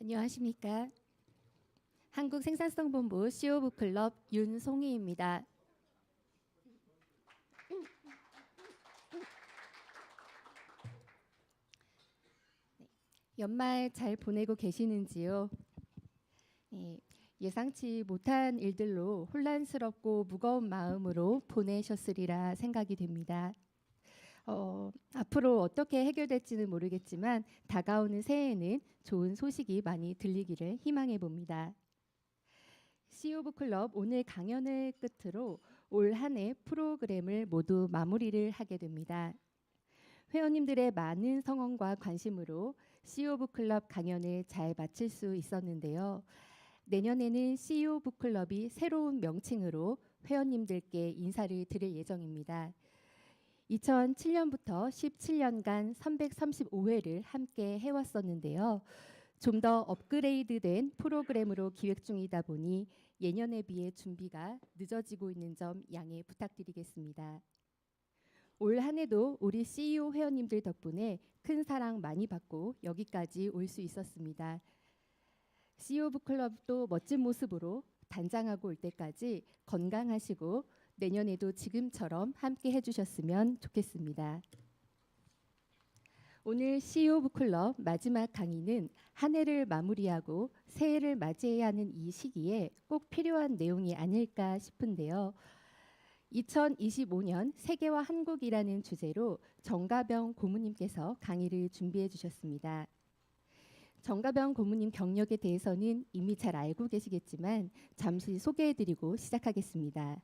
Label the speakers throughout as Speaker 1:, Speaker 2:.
Speaker 1: 안녕하십니까. 한국생산성본부 CEO북클럽 윤송희입니다. 연말 잘 보내고 계시는지요? 네, 예상치 못한 일들로 혼란스럽고 무거운 마음으로 보내셨으리라 생각이 됩니다. 앞으로 어떻게 해결될지는 모르겠지만 다가오는 새해에는 좋은 소식이 많이 들리기를 희망해 봅니다. CEO북클럽 오늘 강연을 끝으로 올 한 해 프로그램을 모두 마무리를 하게 됩니다. 회원님들의 많은 성원과 관심으로 CEO북클럽 강연을 잘 마칠 수 있었는데요. 내년에는 CEO북클럽이 새로운 명칭으로 회원님들께 인사를 드릴 예정입니다. 2007년부터 17년간 335회를 함께 해왔었는데요. 좀 더 업그레이드된 프로그램으로 기획 중이다 보니 예년에 비해 준비가 늦어지고 있는 점 양해 부탁드리겠습니다. 올 한 해도 우리 CEO 회원님들 덕분에 큰 사랑 많이 받고 여기까지 올 수 있었습니다. CEO 북클럽도 멋진 모습으로 단장하고 올 때까지 건강하시고 내년에도 지금처럼 함께 해주셨으면 좋겠습니다. 오늘 CEO 북클럽 마지막 강의는 한 해를 마무리하고 새해를 맞이해야 하는 이 시기에 꼭 필요한 내용이 아닐까 싶은데요. 2025년 세계와 한국이라는 주제로 정가병 고문님께서 강의를 준비해 주셨습니다. 정가병 고문님 경력에 대해서는 이미 잘 알고 계시겠지만 잠시 소개해드리고 시작하겠습니다.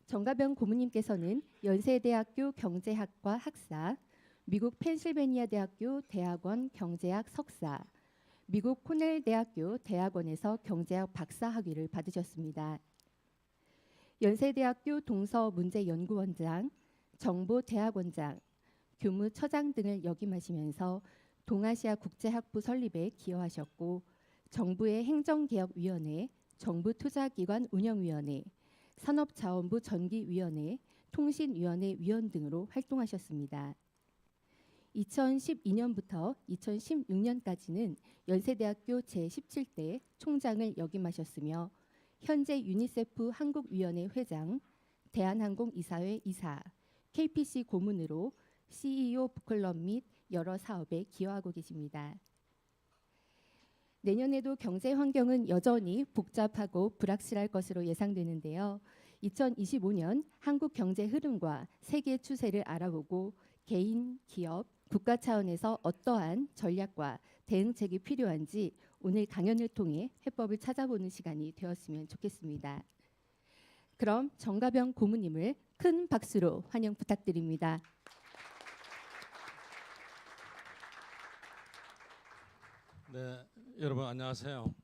Speaker 1: 정가병 고문님께서는 연세대학교 경제학과 학사, 미국 펜실베니아 대학교 대학원 경제학 석사, 미국 코넬 대학교 대학원에서 경제학 박사 학위를 받으셨습니다. 연세대학교 동서문제연구원장, 정보대학원장, 교무처장 등을 역임하시면서 동아시아 국제학부 설립에 기여하셨고 정부의 행정개혁위원회, 정부투자기관 운영위원회, 산업자원부 전기위원회, 통신위원회 위원 등으로 활동하셨습니다. 2012년부터 2016년까지는 연세대학교 제17대 총장을 역임하셨으며 현재 유니세프 한국위원회 회장, 대한항공 이사회 이사, KPC 고문으로 CEO 북클럽 및 여러 사업에 기여하고 계십니다. 내년에도 경제 환경은 여전히 복잡하고 불확실할 것으로 예상되는데요. 2025년 한국 경제 흐름과 세계 추세를 알아보고 개인, 기업, 국가 차원에서 어떠한 전략과 대응책이 필요한지 오늘 강연을 통해 해법을 찾아보는 시간이 되었으면 좋겠습니다. 그럼 정가병 고문님을 큰 박수로 환영 부탁드립니다.
Speaker 2: 네, 여러분 안녕하세요.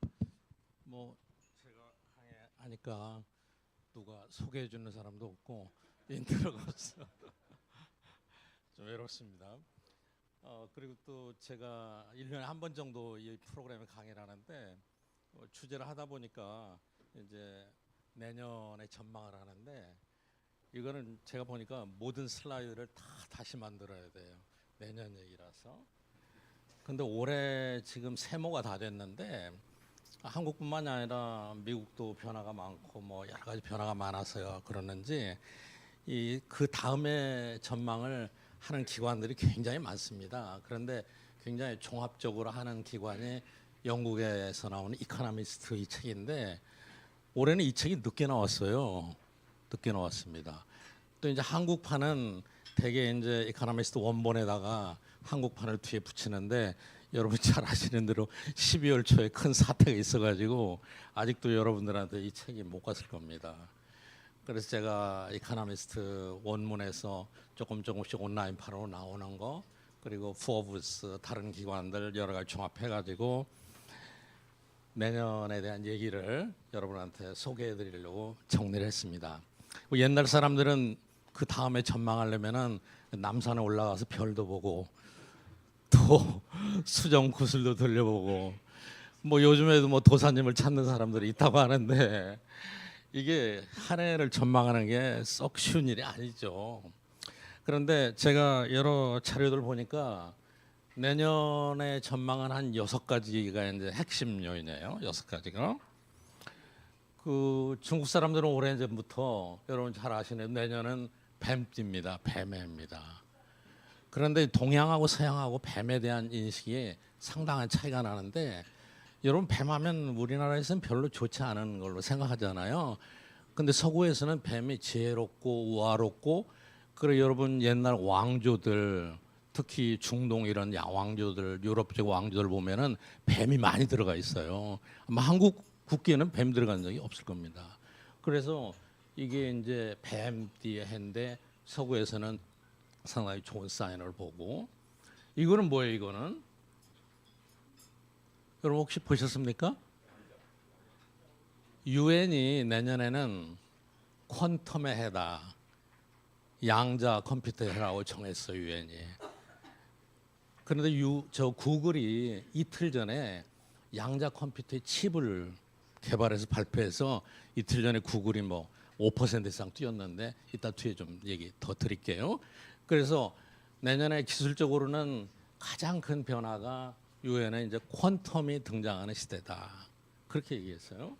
Speaker 2: 제가 강의하니까 누가 소개해 주는 사람도 없고 인트로가 없어. 좀 외롭습니다. 그리고 또 제가 1년에 한 번 정도 이 프로그램에 강의를 하는데 주제를 하다 보니까 이제 내년에 전망을 하는데 이거는 제가 보니까 모든 슬라이드를 다시 만들어야 돼요. 내년 얘기라서. 근데 올해 지금 세모가 다 됐는데 한국뿐만이 아니라 미국도 변화가 많고 뭐 여러 가지 변화가 많아서요 그러는지 그 다음에 전망을 하는 기관들이 굉장히 많습니다. 그런데 굉장히 종합적으로 하는 기관이 영국에서 나오는 이코노미스트 이 책인데 올해는 이 책이 늦게 나왔어요. 늦게 나왔습니다. 또 이제 한국판은 대개 이제 이코노미스트 원본에다가 한국판을 뒤에 붙이는데 여러분 잘 아시는 대로 12월 초에 큰 사태가 있어가지고 아직도 여러분들한테 이 책이 못 갔을 겁니다. 그래서 제가 이코노미스트 원문에서 조금씩 온라인판으로 나오는 거 그리고 포브스 다른 기관들 여러 가지 종합해가지고 내년에 대한 얘기를 여러분한테 소개해드리려고 정리를 했습니다. 옛날 사람들은 그 다음에 전망하려면은 남산에 올라가서 별도 보고 또 수정 구슬도 돌려보고 뭐 요즘에도 뭐 도사님을 찾는 사람들이 있다고 하는데 이게 한 해를 전망하는 게 썩 쉬운 일이 아니죠. 그런데 제가 여러 자료들 보니까 내년의 전망은 한 6가지가 이제 핵심 요인이에요. 6가지가. 그 중국 사람들은 오래전부터 여러분 잘 아시는 내년은 뱀띠입니다. 뱀해입니다. 그런데 동양하고 서양하고 뱀에 대한 인식이 상당한 차이가 나는데 여러분 뱀하면 우리나라에서는 별로 좋지 않은 걸로 생각하잖아요. 근데 서구에서는 뱀이 지혜롭고 우아롭고 그리고 여러분 옛날 왕조들 특히 중동 이런 야왕조들 유럽적 왕조들 보면은 뱀이 많이 들어가 있어요. 아마 한국 국기에는 뱀 들어간 적이 없을 겁니다. 그래서 이게 이제 뱀띠의 해인데 서구에서는 상당히 좋은 사인을 보고 이거는 뭐예요? 이거는 여러분 혹시 보셨습니까? 유엔이 내년에는 퀀텀의 해다. 양자 컴퓨터 해라고 정했어요. 유엔이. 그런데 저 구글이 이틀 전에 양자 컴퓨터의 칩을 개발해서 발표해서 이틀 전에 구글이 뭐 5% 이상 뛰었는데 이따 뒤에 좀 얘기 더 드릴게요. 그래서 내년에 기술적으로는 가장 큰 변화가 유엔에 이제 퀀텀이 등장하는 시대다. 그렇게 얘기했어요.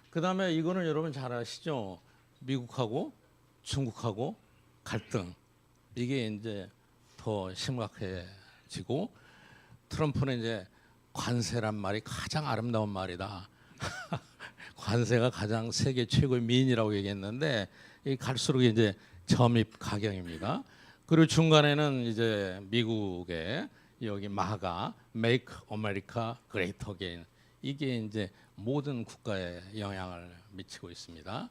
Speaker 2: 그다음에 이거는 여러분 잘 아시죠? 미국하고 중국하고 갈등. 이게 이제 더 심각해지고 트럼프는 이제 관세란 말이 가장 아름다운 말이다. 관세가 가장 세계 최고의 미인이라고 얘기했는데 이 갈수록 이제 점입 가경입니다. 그리고 중간에는 이제 미국의 여기 마가 Make America Great Again 이게 이제 모든 국가에 영향을 미치고 있습니다.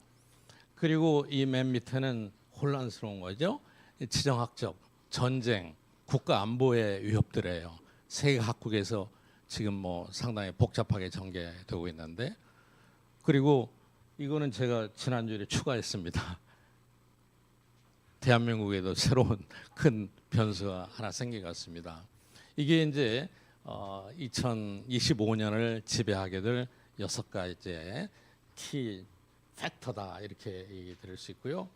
Speaker 2: 그리고 이 맨 밑에는 혼란스러운 거죠. 지정학적 전쟁, 국가 안보의 위협들이에요. 세계 각국에서 지금 뭐 상당히 복잡하게 전개되고 있는데 그리고 이거는 제가 지난주에 추가했습니다. 대한민국에도 새로운 큰 변수가 하나 생겨갔습니다. 이게 이제 2025년을 지배하게 될 6가지의 키 팩터다 이렇게 얘기 드릴 수 있고요.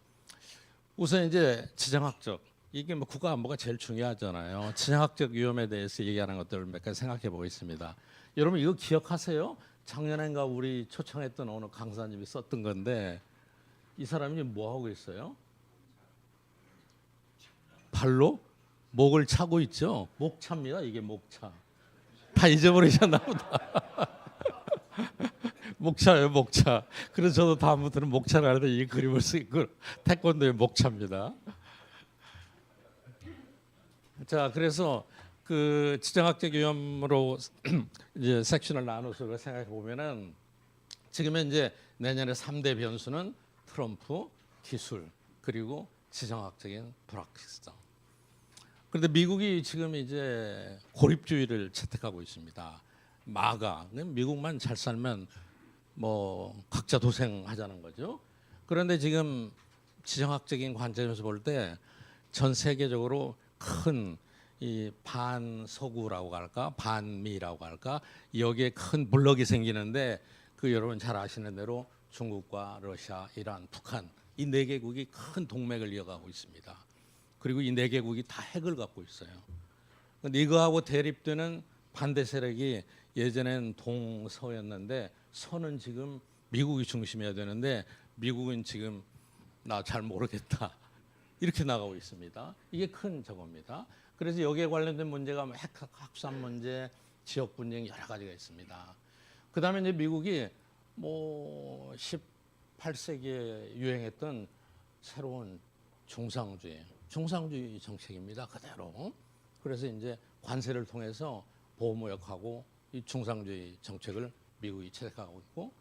Speaker 2: 우선 이제 지정학적 이게 뭐 국가 안보가 제일 중요하잖아요. 지정학적 위험에 대해서 얘기하는 것들을 몇 가지 생각해 보겠습니다. 여러분 이거 기억하세요? 작년엔가 우리 초청했던 어느 강사님이 썼던 건데 이 사람이 뭐 하고 있어요? 발로 목을 차고 있죠. 목차입니다. 이게 목차. 다 잊어버리셨나 보다. 목차예요, 목차. 그래서 저도 다음부터는 목차를 하는데 이 그림을 쓰고 태권도의 목차입니다. 자, 그래서 그 지정학적 위험으로 이제 섹션을 나눠서 생각해 보면은 지금은 이제 내년에 3대 변수는 트럼프, 기술 그리고 지정학적인 불확실성. 그런데 미국이 지금 이제 고립주의를 채택하고 있습니다. 마가 미국만 잘 살면 뭐 각자 도생하자는 거죠. 그런데 지금 지정학적인 관점에서 볼 때 전 세계적으로 큰 이 반서구라고 할까 반미라고 할까 여기에 큰 블록이 생기는데 그 여러분 잘 아시는 대로 중국과 러시아, 이란, 북한 이 4개국이 큰 동맥을 이어가고 있습니다. 그리고 이 4개국이 다 핵을 갖고 있어요. 근데 이거하고 대립되는 반대 세력이 예전엔 동서였는데 서는 지금 미국이 중심이어야 되는데 미국은 지금 나 잘 모르겠다 이렇게 나가고 있습니다. 이게 큰 저겁니다. 그래서 여기에 관련된 문제가 핵 확산 문제, 지역 분쟁 여러 가지가 있습니다. 그다음에 이제 미국이 뭐 18세기에 유행했던 새로운 중상주의 정책입니다. 그대로. 그래서 이제 관세를 통해서 보호무역하고 이 중상주의 정책을 미국이 채택하고 있고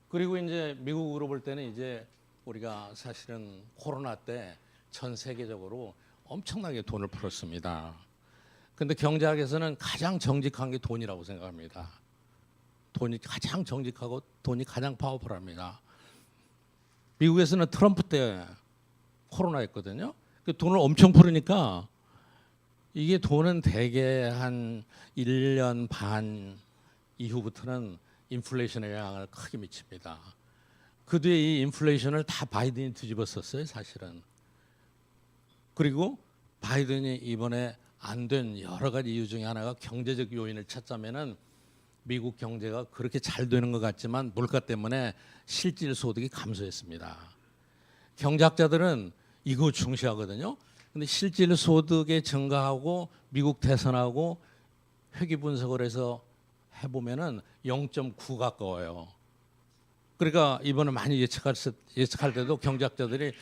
Speaker 2: 그리고 이제 미국으로 볼 때는 이제 우리가 사실은 코로나 때 전 세계적으로 엄청나게 돈을 풀었습니다. 근데 경제학에서는 가장 정직한 게 돈이라고 생각합니다. 돈이 가장 정직하고 돈이 가장 파워풀합니다. 미국에서는 트럼프 때 코로나였거든요. 돈을 엄청 풀으니까 이게 돈은 대개 한 1년 반 이후부터는 인플레이션에 영향을 크게 미칩니다. 그 뒤에 이 인플레이션을 다 바이든이 뒤집었었어요, 사실은. 그리고 바이든이 이번에 안 된 여러 가지 이유 중에 하나가 경제적 요인을 찾자면은 미국 경제가 그렇게 잘 되는 것 같지만 물가 때문에 실질 소득이 감소했습니다. 경제학자들은 이거 중시하거든요. 근데 실질 소득의 증가하고 미국 대선하고 회귀 분석을 해서 해보면은 0.9 가까워요. 그러니까 이번에 많이 예측할 때도 경제학자들이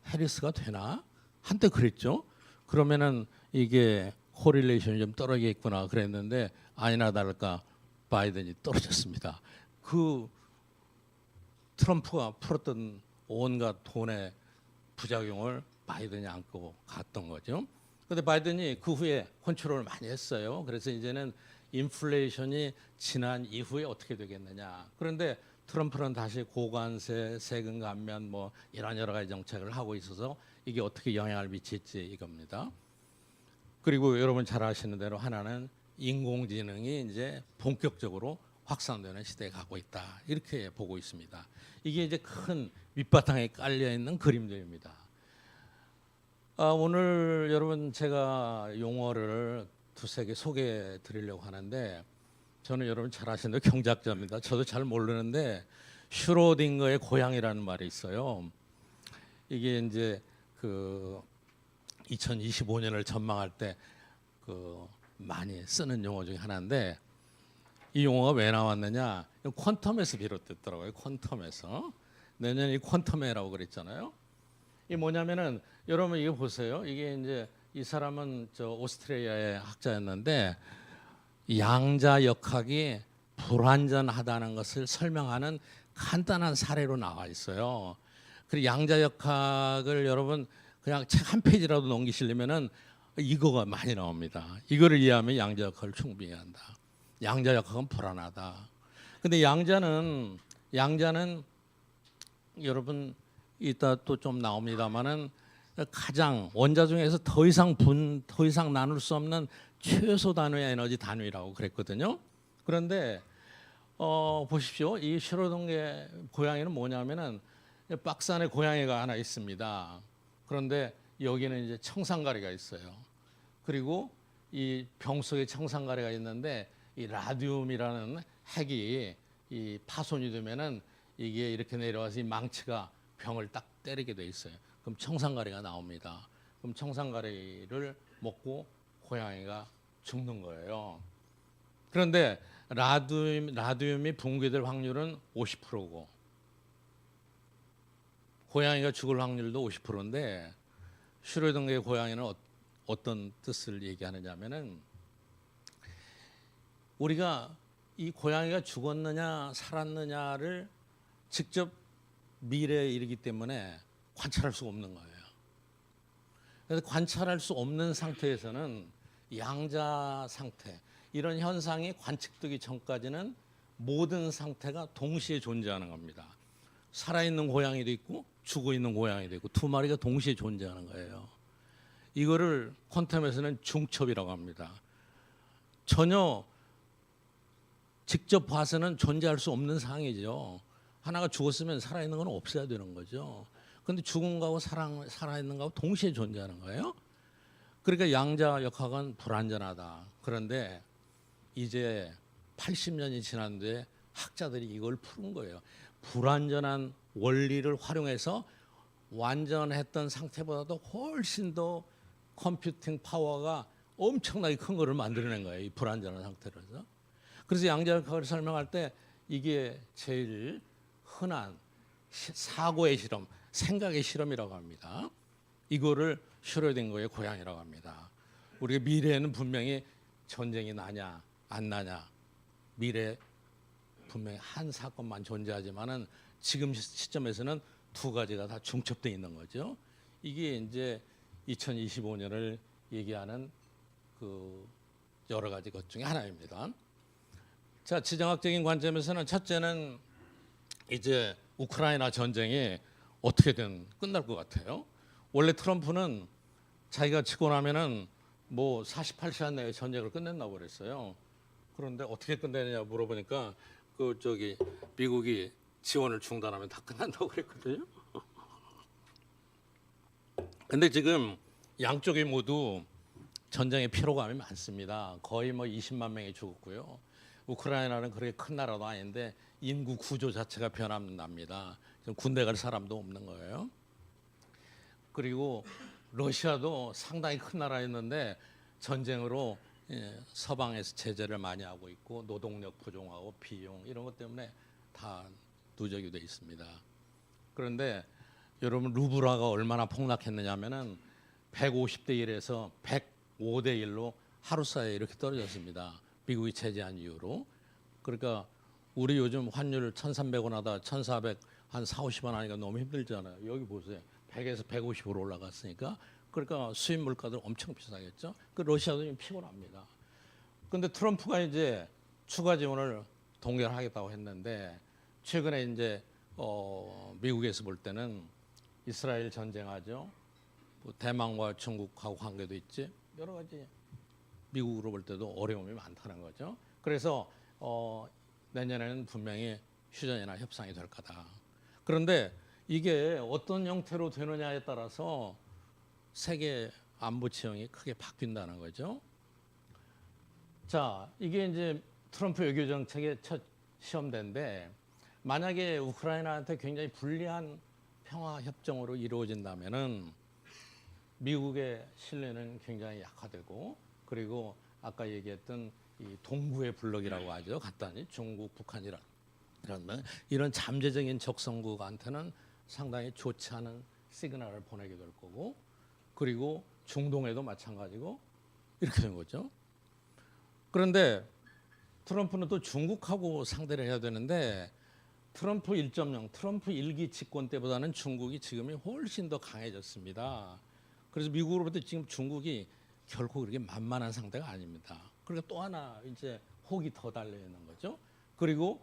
Speaker 2: 해리스가 되나? 한때 그랬죠. 그러면은 이게 코릴레이션이 좀 떨어지겠구나 그랬는데 아니나 다를까 바이든이 떨어졌습니다. 그 트럼프가 풀었던 온갖 돈의 부작용을 바이든이 안고 갔던 거죠. 그런데 바이든이 그 후에 컨트롤을 많이 했어요. 그래서 이제는 인플레이션이 지난 이후에 어떻게 되겠느냐. 그런데 트럼프는 다시 고관세, 세금 감면 뭐 이런 여러 가지 정책을 하고 있어서 이게 어떻게 영향을 미칠지 이겁니다. 그리고 여러분 잘 아시는 대로 하나는 인공지능이 이제 본격적으로 확산되는 시대에 가고 있다. 이렇게 보고 있습니다. 이게 이제 큰 밑바탕에 깔려 있는 그림들입니다. 오늘 여러분 제가 용어를 두세 개 소개해 드리려고 하는데 저는 여러분 잘 아시는 경제학자입니다. 저도 잘 모르는데 슈로딩거의 고양이라는 말이 있어요. 이게 이제 그 2025년을 전망할 때 그 많이 쓰는 용어 중에 하나인데 이 용어가 왜 나왔느냐? 퀀텀에서 비롯됐더라고요. 퀀텀에서 내년이 퀀텀에라고 그랬잖아요. 이게 뭐냐면은 여러분 이거 보세요. 이게 이제 이 사람은 저 오스트레일리아의 학자였는데 양자역학이 불완전하다는 것을 설명하는 간단한 사례로 나와 있어요. 그리고 양자역학을 여러분 그냥 책 한 페이지라도 넘기시려면은 이거가 많이 나옵니다. 이거를 이해하면 양자역학을 충분히 한다. 양자역학은 불안하다. 근데 양자는 여러분 이따 또 좀 나옵니다만은 가장 원자 중에서 더 이상 나눌 수 없는 최소 단위의 에너지 단위라고 그랬거든요. 그런데 보십시오. 이 슈로딩거의 고양이는 뭐냐면은 박스 안에 고양이가 하나 있습니다. 그런데 여기는 이제 청산가리가 있어요. 그리고 이 병 속에 청산가리가 있는데 이 라듐이라는 핵이 이 파손이 되면은 이게 이렇게 내려와서 이 망치가 병을 딱 때리게 돼 있어요. 그럼 청산가리가 나옵니다. 그럼 청산가리를 먹고 고양이가 죽는 거예요. 그런데 라듐이 붕괴될 확률은 50%고 고양이가 죽을 확률도 50%인데 슈로딩거의 고양이는 어떤 뜻을 얘기하느냐면은 우리가 이 고양이가 죽었느냐 살았느냐를 직접 미래에 이르기 때문에 관찰할 수 없는 거예요. 그래서 관찰할 수 없는 상태에서는 양자 상태 이런 현상이 관측되기 전까지는 모든 상태가 동시에 존재하는 겁니다. 살아있는 고양이도 있고 죽어있는 고양이도 있고 두 마리가 동시에 존재하는 거예요. 이거를 퀀텀에서는 중첩이라고 합니다. 전혀 직접 봐서는 존재할 수 없는 상황이죠. 하나가 죽었으면 살아있는 건 없어야 되는 거죠. 그런데 죽은 거하고 살아있는 거하고 동시에 존재하는 거예요. 그러니까 양자역학은 불완전하다. 그런데 이제 80년이 지났는데 학자들이 이걸 푸는 거예요. 불완전한 원리를 활용해서 완전했던 상태보다도 훨씬 더 컴퓨팅 파워가 엄청나게 큰 거를 만들어낸 거예요. 이 불완전한 상태로서. 그래서 양자역학을 설명할 때 이게 제일 흔한 사고의 실험, 생각의 실험이라고 합니다. 이거를 슈로딩거의 고양이라고 합니다. 우리가 미래에는 분명히 전쟁이 나냐 안 나냐 미래 분명히 한 사건만 존재하지만은 지금 시점에서는 두 가지가 다 중첩되어 있는 거죠. 이게 이제 2025년을 얘기하는 그 여러 가지 것 중에 하나입니다. 자, 지정학적인 관점에서는 첫째는 이제 우크라이나 전쟁이 어떻게든 끝날 것 같아요. 원래 트럼프는 자기가 치고 나면은 뭐 48시간 내에 전쟁을 끝낸다고 그랬어요. 그런데 어떻게 끝내느냐 물어보니까 그 저기 미국이 지원을 중단하면 다 끝난다고 그랬거든요. 근데 지금 양쪽이 모두 전쟁의 피로감이 많습니다. 거의 뭐 20만 명이 죽었고요. 우크라이나는 그렇게 큰 나라도 아닌데 인구 구조 자체가 변합니다. 군대 갈 사람도 없는 거예요. 그리고 러시아도 상당히 큰 나라였는데 전쟁으로 서방에서 제재를 많이 하고 있고 노동력 부족하고 비용 이런 것 때문에 다 누적이 돼 있습니다. 그런데 여러분 루블화가 얼마나 폭락했느냐면은 150대 1에서 105대 1로 하루 사이에 이렇게 떨어졌습니다. 미국이 제재한 이후로. 그러니까 우리 요즘 환율 1,300원 하다 1,400 한 4, 50원 하니까 너무 힘들잖아요. 여기 보세요. 100에서 150으로 올라갔으니까 그러니까 수입 물가도 엄청 비싸겠죠. 그 러시아도 좀 피곤합니다. 근데 트럼프가 이제 추가 지원을 동결하겠다고 했는데 최근에 이제 미국에서 볼 때는 이스라엘 전쟁하죠. 뭐 대만과 중국하고 관계도 있지. 여러 가지 미국으로 볼 때도 어려움이 많다는 거죠. 그래서 내년에는 분명히 휴전이나 협상이 될 거다. 그런데 이게 어떤 형태로 되느냐에 따라서 세계 안보 지형이 크게 바뀐다는 거죠. 자, 이게 이제 트럼프 외교 정책의 첫 시험대인데 만약에 우크라이나한테 굉장히 불리한 평화 협정으로 이루어진다면은 미국의 신뢰는 굉장히 약화되고 그리고 아까 얘기했던 이 동구의 블록이라고 하죠. 간단히 중국, 북한이란 이런 잠재적인 적성국한테는 상당히 좋지 않은 시그널을 보내게 될 거고 그리고 중동에도 마찬가지고 이렇게 된 거죠. 그런데 트럼프는 또 중국하고 상대를 해야 되는데 트럼프 1.0, 트럼프 1기 집권 때보다는 중국이 지금이 훨씬 더 강해졌습니다. 그래서 미국으로부터 지금 중국이 결코 그렇게 만만한 상대가 아닙니다. 그러니까 또 하나 이제 혹이 더 달려 있는 거죠. 그리고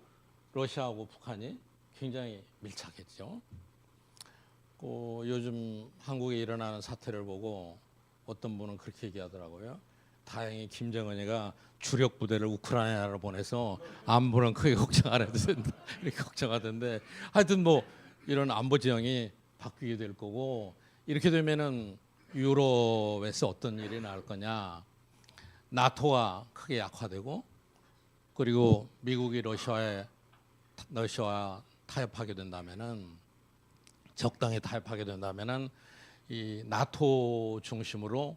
Speaker 2: 러시아하고 북한이 굉장히 밀착했죠. 요즘 한국에 일어나는 사태를 보고 어떤 분은 그렇게 얘기하더라고요. 다행히 김정은이가 주력 부대를 우크라이나로 보내서 안보는 크게 걱정 안 해도 된다 이렇게 걱정하던데 하여튼 뭐 이런 안보 지형이 바뀌게 될 거고 이렇게 되면은 유럽에서 어떤 일이 나올 거냐. 나토가 크게 약화되고 그리고 미국이 러시아와 타협하게 된다면은 적당히 타협하게 된다면은 이 나토 중심으로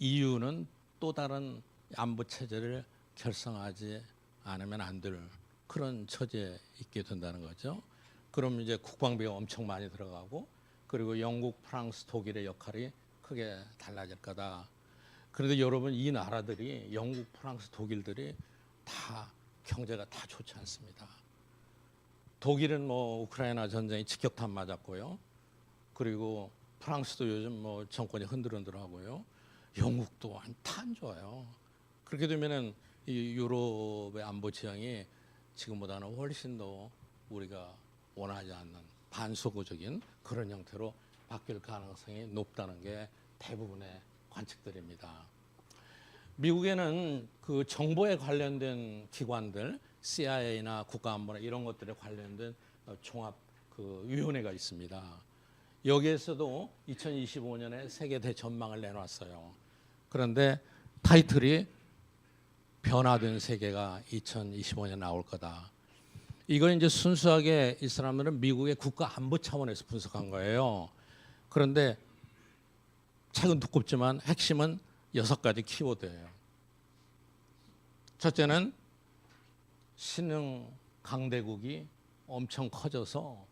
Speaker 2: EU는 또 다른 안보 체제를 결성하지 않으면 안 될 그런 처지에 있게 된다는 거죠. 그럼 이제 국방비가 엄청 많이 들어가고 그리고 영국, 프랑스, 독일의 역할이 크게 달라질 거다. 그런데 여러분 이 나라들이 영국, 프랑스, 독일들이 다 경제가 다 좋지 않습니다. 독일은 뭐 우크라이나 전쟁이 직격탄 맞았고요. 그리고 프랑스도 요즘 뭐 정권이 흔들흔들하고요. 영국도 다 안 좋아요. 그렇게 되면은 이 유럽의 안보 지형이 지금보다는 훨씬 더 우리가 원하지 않는 반소구적인 그런 형태로 바뀔 가능성이 높다는 게 대부분의 관측들입니다. 미국에는 그 정보에 관련된 기관들, CIA나 국가안보나 이런 것들에 관련된 종합 그 위원회가 있습니다. 여기에서도 2025년에 세계 대전망을 내놨어요. 그런데 타이틀이 변화된 세계가 2025년 나올 거다. 이거 이제 순수하게 이 사람들은 미국의 국가 안보 차원에서 분석한 거예요. 그런데 책은 두껍지만 핵심은 6가지 키워드예요. 첫째는 신흥 강대국이 엄청 커져서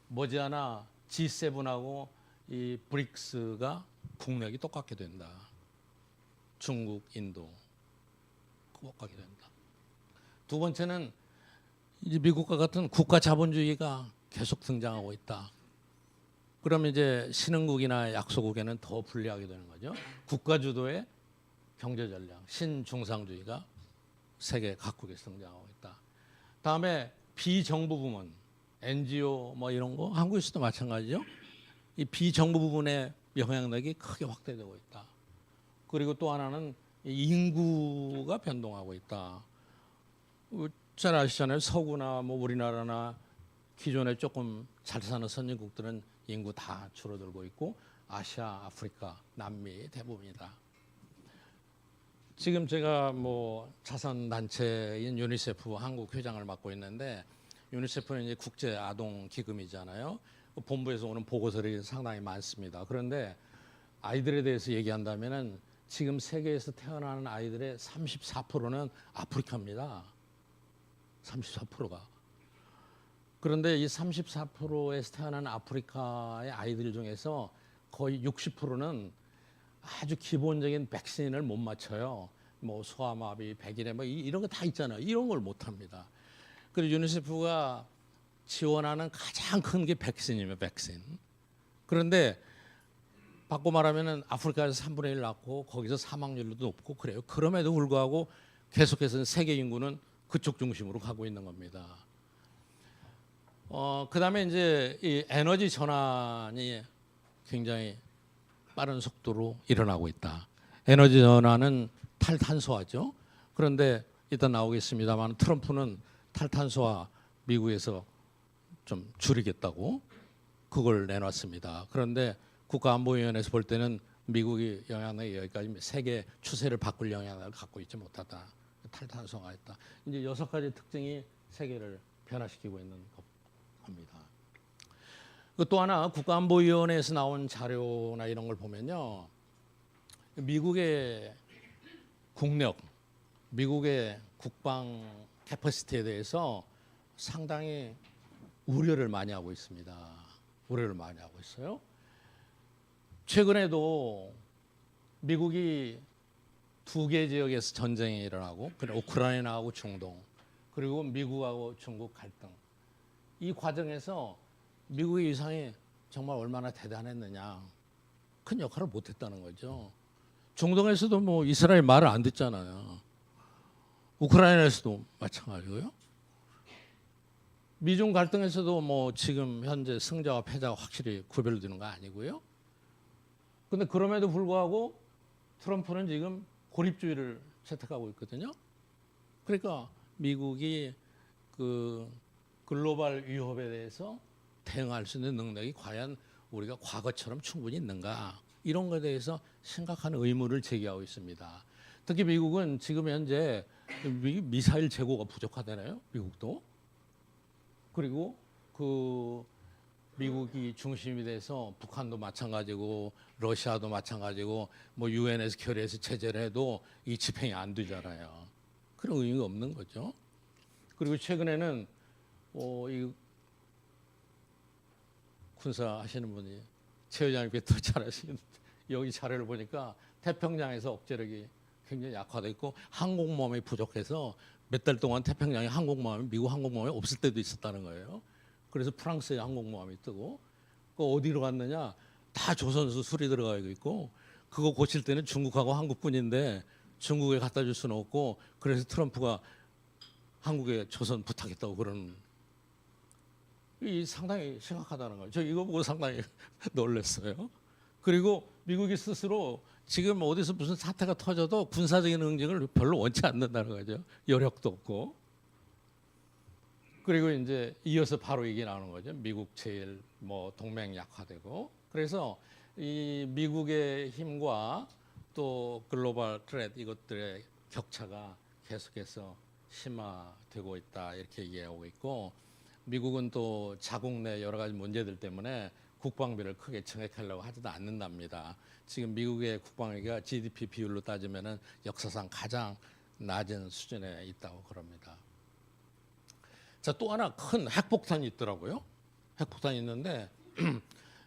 Speaker 2: 머지않아 G7하고 이 브릭스가 국력이 똑같게 된다. 중국, 인도 똑같게 된다. 두 번째는 이제 미국과 같은 국가 자본주의가 계속 등장하고 있다. 그러면 이제 신흥국이나 약소국에는 더 불리하게 되는 거죠. 국가 주도의 경제 전략, 신중상주의가 세계 각국에서 등장하고 있다. 다음에 비정부 부문, NGO 뭐 이런 거 한국에서도 마찬가지죠. 이 비정부 부분의 영향력이 크게 확대되고 있다. 그리고 또 하나는 인구가 변동하고 있다. 잘 아시잖아요. 서구나 뭐 우리나라나 기존에 조금 잘 사는 선진국들은 인구 다 줄어들고 있고 아시아, 아프리카, 남미 대부분이다. 지금 제가 뭐 자선 단체인 유니세프 한국 회장을 맡고 있는데, 유니세프는 이제 국제 아동 기금이잖아요. 본부에서 오는 보고서들이 상당히 많습니다. 그런데 아이들에 대해서 얘기한다면은 지금 세계에서 태어나는 아이들의 34%는 아프리카입니다. 34%가. 그런데 이 34%에서 태어난 아프리카의 아이들 중에서 거의 60%는 아주 기본적인 백신을 못 맞춰요. 뭐 소아마비, 백일해 뭐 이런 거 다 있잖아요. 이런 걸 못 합니다. 그리고 유니세프가 지원하는 가장 큰 게 백신이에요. 백신. 그런데 바꿔 말하면은 아프리카에서 3분의 1 낳고 거기서 사망률도 높고 그래요. 그럼에도 불구하고 계속해서 세계 인구는 그쪽 중심으로 가고 있는 겁니다. 그다음에 이제 이 에너지 전환이 굉장히 빠른 속도로 일어나고 있다. 에너지 전환은 탈탄소화죠. 그런데 일단 나오겠습니다만 트럼프는 탈탄소화 미국에서 좀 줄이겠다고 그걸 내놨습니다. 그런데 국가안보위원회에서 볼 때는 미국이 영향력이 여기까지 세계 추세를 바꿀 영향력을 갖고 있지 못하다. 탈탄소가 있다. 이제 6가지 특징이 세계를 변화시키고 있는 겁니다. 또 하나 국가안보위원회에서 나온 자료나 이런 걸 보면요, 미국의 국력, 미국의 국방 캐퍼시티에 대해서 상당히 우려를 많이 하고 있습니다. 우려를 많이 하고 있어요. 최근에도 미국이 2개 지역에서 전쟁이 일어나고, 우크라이나하고 중동, 그리고 미국하고 중국 갈등. 이 과정에서 미국의 위상이 정말 얼마나 대단했느냐, 큰 역할을 못했다는 거죠. 중동에서도 뭐 이스라엘 말을 안 듣잖아요. 우크라이나에서도 마찬가지고요. 미중 갈등에서도 뭐 지금 현재 승자와 패자가 확실히 구별되는 거 아니고요. 근데 그럼에도 불구하고 트럼프는 지금 고립주의를 채택하고 있거든요. 그러니까 미국이 그 글로벌 위협에 대해서 대응할 수 있는 능력이 과연 우리가 과거처럼 충분히 있는가, 이런 것에 대해서 심각한 의문을 제기하고 있습니다. 특히 미국은 지금 현재 미사일 재고가 부족하잖아요. 미국도. 그리고 그 미국이 중심이 돼서 북한도 마찬가지고 러시아도 마찬가지고 뭐 유엔에서 결의해서 제재를 해도 이 집행이 안 되잖아요. 그런 의미가 없는 거죠. 그리고 최근에는 이 군사 하시는 분이 최 회장님께 더 잘하시는데, 여기 자료를 보니까 태평양에서 억제력이 굉장히 약화돼 있고 항공모함이 부족해서 몇 달 동안 태평양에 항공모함이, 미국 항공모함이 없을 때도 있었다는 거예요. 그래서 프랑스에 항공모함이 뜨고, 그 어디로 갔느냐, 다 조선수 술이 들어가 있고, 그거 고칠 때는 중국하고 한국뿐인데 중국에 갖다 줄 수는 없고, 그래서 트럼프가 한국에 조선 부탁했다고 그러는, 이 상당히 심각하다는 거예요. 저 이거 보고 상당히 놀랐어요. 그리고 미국이 스스로 지금 어디서 무슨 사태가 터져도 군사적인 응징을 별로 원치 않는다는 거죠. 여력도 없고. 그리고 이제 이어서 바로 얘기 나오는 거죠. 미국 제일 뭐 동맹 약화되고. 그래서 이 미국의 힘과 또 글로벌 트레드 이것들의 격차가 계속해서 심화되고 있다, 이렇게 얘기하고 있고, 미국은 또 자국 내 여러 가지 문제들 때문에 국방비를 크게 증액하려고 하지도 않는답니다. 지금 미국의 국방비가 GDP 비율로 따지면은 역사상 가장 낮은 수준에 있다고 그럽니다. 자, 또 하나 큰 핵폭탄이 있더라고요. 핵폭탄이 있는데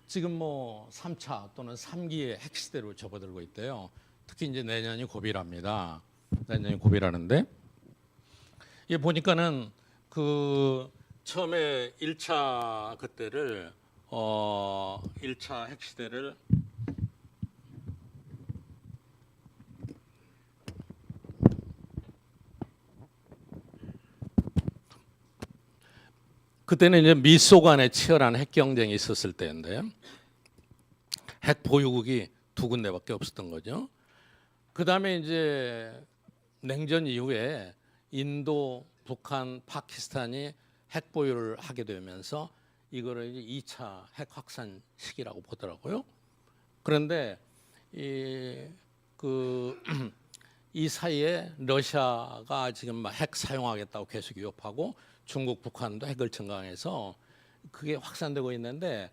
Speaker 2: 지금 뭐 3차 또는 3기의 핵시대로 접어들고 있대요. 특히 이제 내년이 고비랍니다. 내년이 고비라는데, 이게 보니까는 그 처음에 1차 그때를 1차 핵시대를 그때는 이제 미소 간에 치열한 핵 경쟁이 있었을 때인데, 핵 보유국이 2군데밖에 없었던 거죠. 그다음에 이제 냉전 이후에 인도, 북한, 파키스탄이 핵 보유를 하게 되면서 이거를 이제 2차 핵 확산 시기라고 보더라고요. 그런데 이 사이에 러시아가 지금 막 핵 사용하겠다고 계속 위협하고 중국, 북한도 핵을 증강해서 그게 확산되고 있는데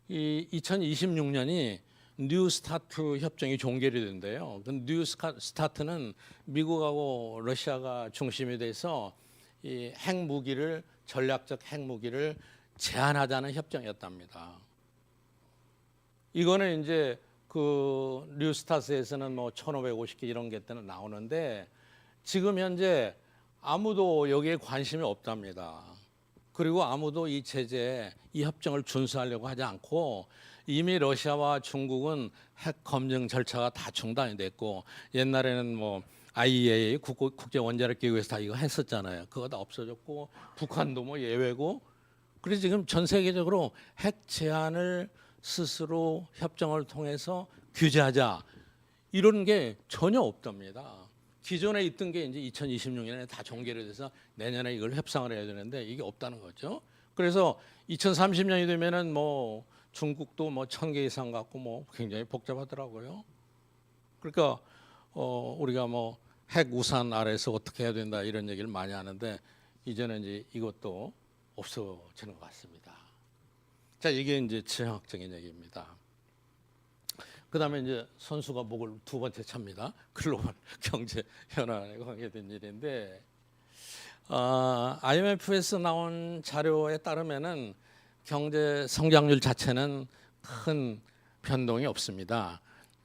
Speaker 2: 이 2026년이 뉴 스타트 협정이 종결이 된대요. 그 뉴 스타트는 미국하고 러시아가 중심이 돼서 이 핵무기를 전략적 핵무기를 제한하자는 협정이었답니다. 이거는 이제 그 뉴스타트에서는 뭐 1,550개 이런 게 때는 나오는데 지금 현재 아무도 여기에 관심이 없답니다. 그리고 아무도 이 제재, 이 협정을 준수하려고 하지 않고 이미 러시아와 중국은 핵 검증 절차가 다 중단이 됐고 옛날에는 뭐 IAEA 국제 원자력 기구에서 다 이거 했었잖아요. 그거 다 없어졌고 북한도 뭐 예외고 그래서 지금 전 세계적으로 핵 제한을 스스로 협정을 통해서 규제하자 이런 게 전혀 없답니다. 기존에 있던 게 이제 2026년에 다 종결이 돼서 내년에 이걸 협상을 해야 되는데 이게 없다는 거죠. 그래서 2030년이 되면은 뭐 중국도 뭐 1,000개 이상 갖고 뭐 굉장히 복잡하더라고요. 그러니까 우리가 뭐 핵 우산 아래서 어떻게 해야 된다 이런 얘기를 많이 하는데 이제는 이제 이것도 없어지는 것 같습니다. 자, 이게 이제 지정학적인 얘기입니다. 그다음에 이제 선수가 목을 두 번째 찹니다. 글로벌 경제 현안에 관계된 일인데 IMF에서 나온 자료에 따르면은 경제 성장률 자체는 큰 변동이 없습니다.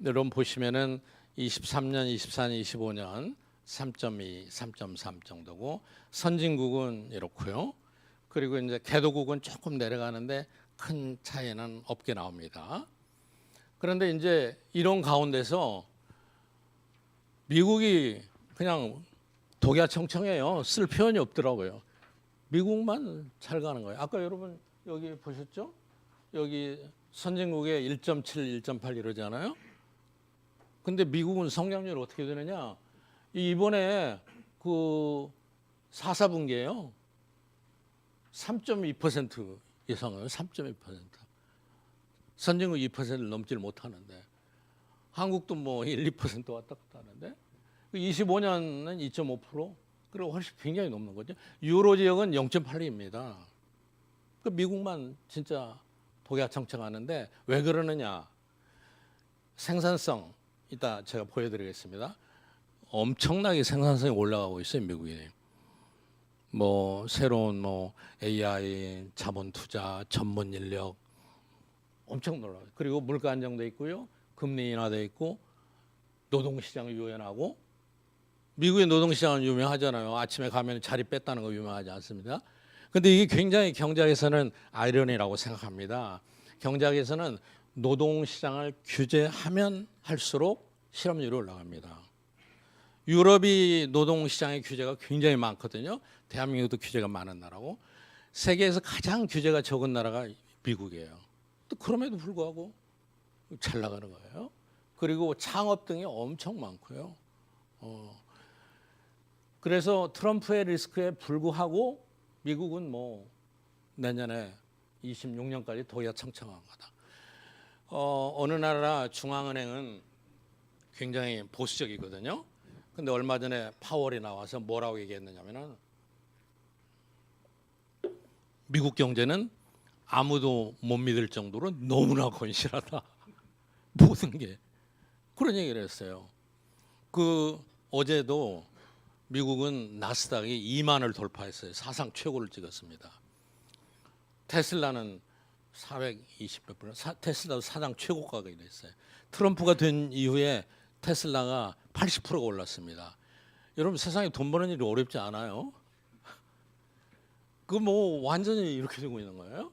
Speaker 2: 여러분 보시면은 23년, 24년, 25년 3.2, 3.3 정도고 선진국은 이렇고요. 그리고 이제 개도국은 조금 내려가는데 큰 차이는 없게 나옵니다. 그런데 이제 이런 가운데서 미국이 그냥 독야청청해요. 쓸 표현이 없더라고요. 미국만 잘 가는 거예요. 아까 여러분 여기 보셨죠? 여기 선진국에 1.7, 1.8 이러잖아요. 근데 미국은 성장률이 어떻게 되느냐? 이번에 그 4분기예요. 3.2% 예상해요. 3.2%. 선진국 2%를 넘지를 못하는데 한국도 뭐 1, 2% 왔다 갔다 하는데 25년은 2.5% 그리고 훨씬 굉장히 넘는 거죠. 유로 지역은 0.82입니다. 그 미국만 진짜 독야청청하는데 왜 그러느냐? 생산성 이따 제가 보여드리겠습니다. 엄청나게 생산성이 올라가고 있어요, 미국이. 뭐 새로운 뭐 AI, 자본 투자, 전문 인력 엄청 놀라요. 그리고 물가 안정돼 있고요, 금리 인하돼 있고, 노동 시장 유연하고. 미국의 노동 시장은 유명하잖아요. 아침에 가면 자리 뺐다는 거 유명하지 않습니까? 근데 이게 굉장히 경제학에서는 아이러니라고 생각합니다. 경제학에서는 노동 시장을 규제하면 할수록 실업률이 올라갑니다. 유럽이 노동 시장의 규제가 굉장히 많거든요. 대한민국도 규제가 많은 나라고. 세계에서 가장 규제가 적은 나라가 미국이에요. 또 그럼에도 불구하고 잘 나가는 거예요. 그리고 창업 등이 엄청 많고요. 그래서 트럼프의 리스크에 불구하고 미국은 뭐 내년에 26년까지 독야청청한 거다. 어느 나라 중앙은행은 굉장히 보수적이거든요. 근데 얼마 전에 파월이 나와서 뭐라고 얘기했느냐면은 미국 경제는 아무도 못 믿을 정도로 너무나 건실하다. 모든 게 그런 얘기를 했어요. 그 어제도 미국은 나스닥이 2만을 돌파했어요. 사상 최고를 찍었습니다. 테슬라는 420몇 불, 테슬라도 사상 최고가가 됐어요. 트럼프가 된 이후에 테슬라가 80%가 올랐습니다. 여러분 세상에 돈 버는 일이 어렵지 않아요. 그 뭐 완전히 이렇게 되고 있는 거예요.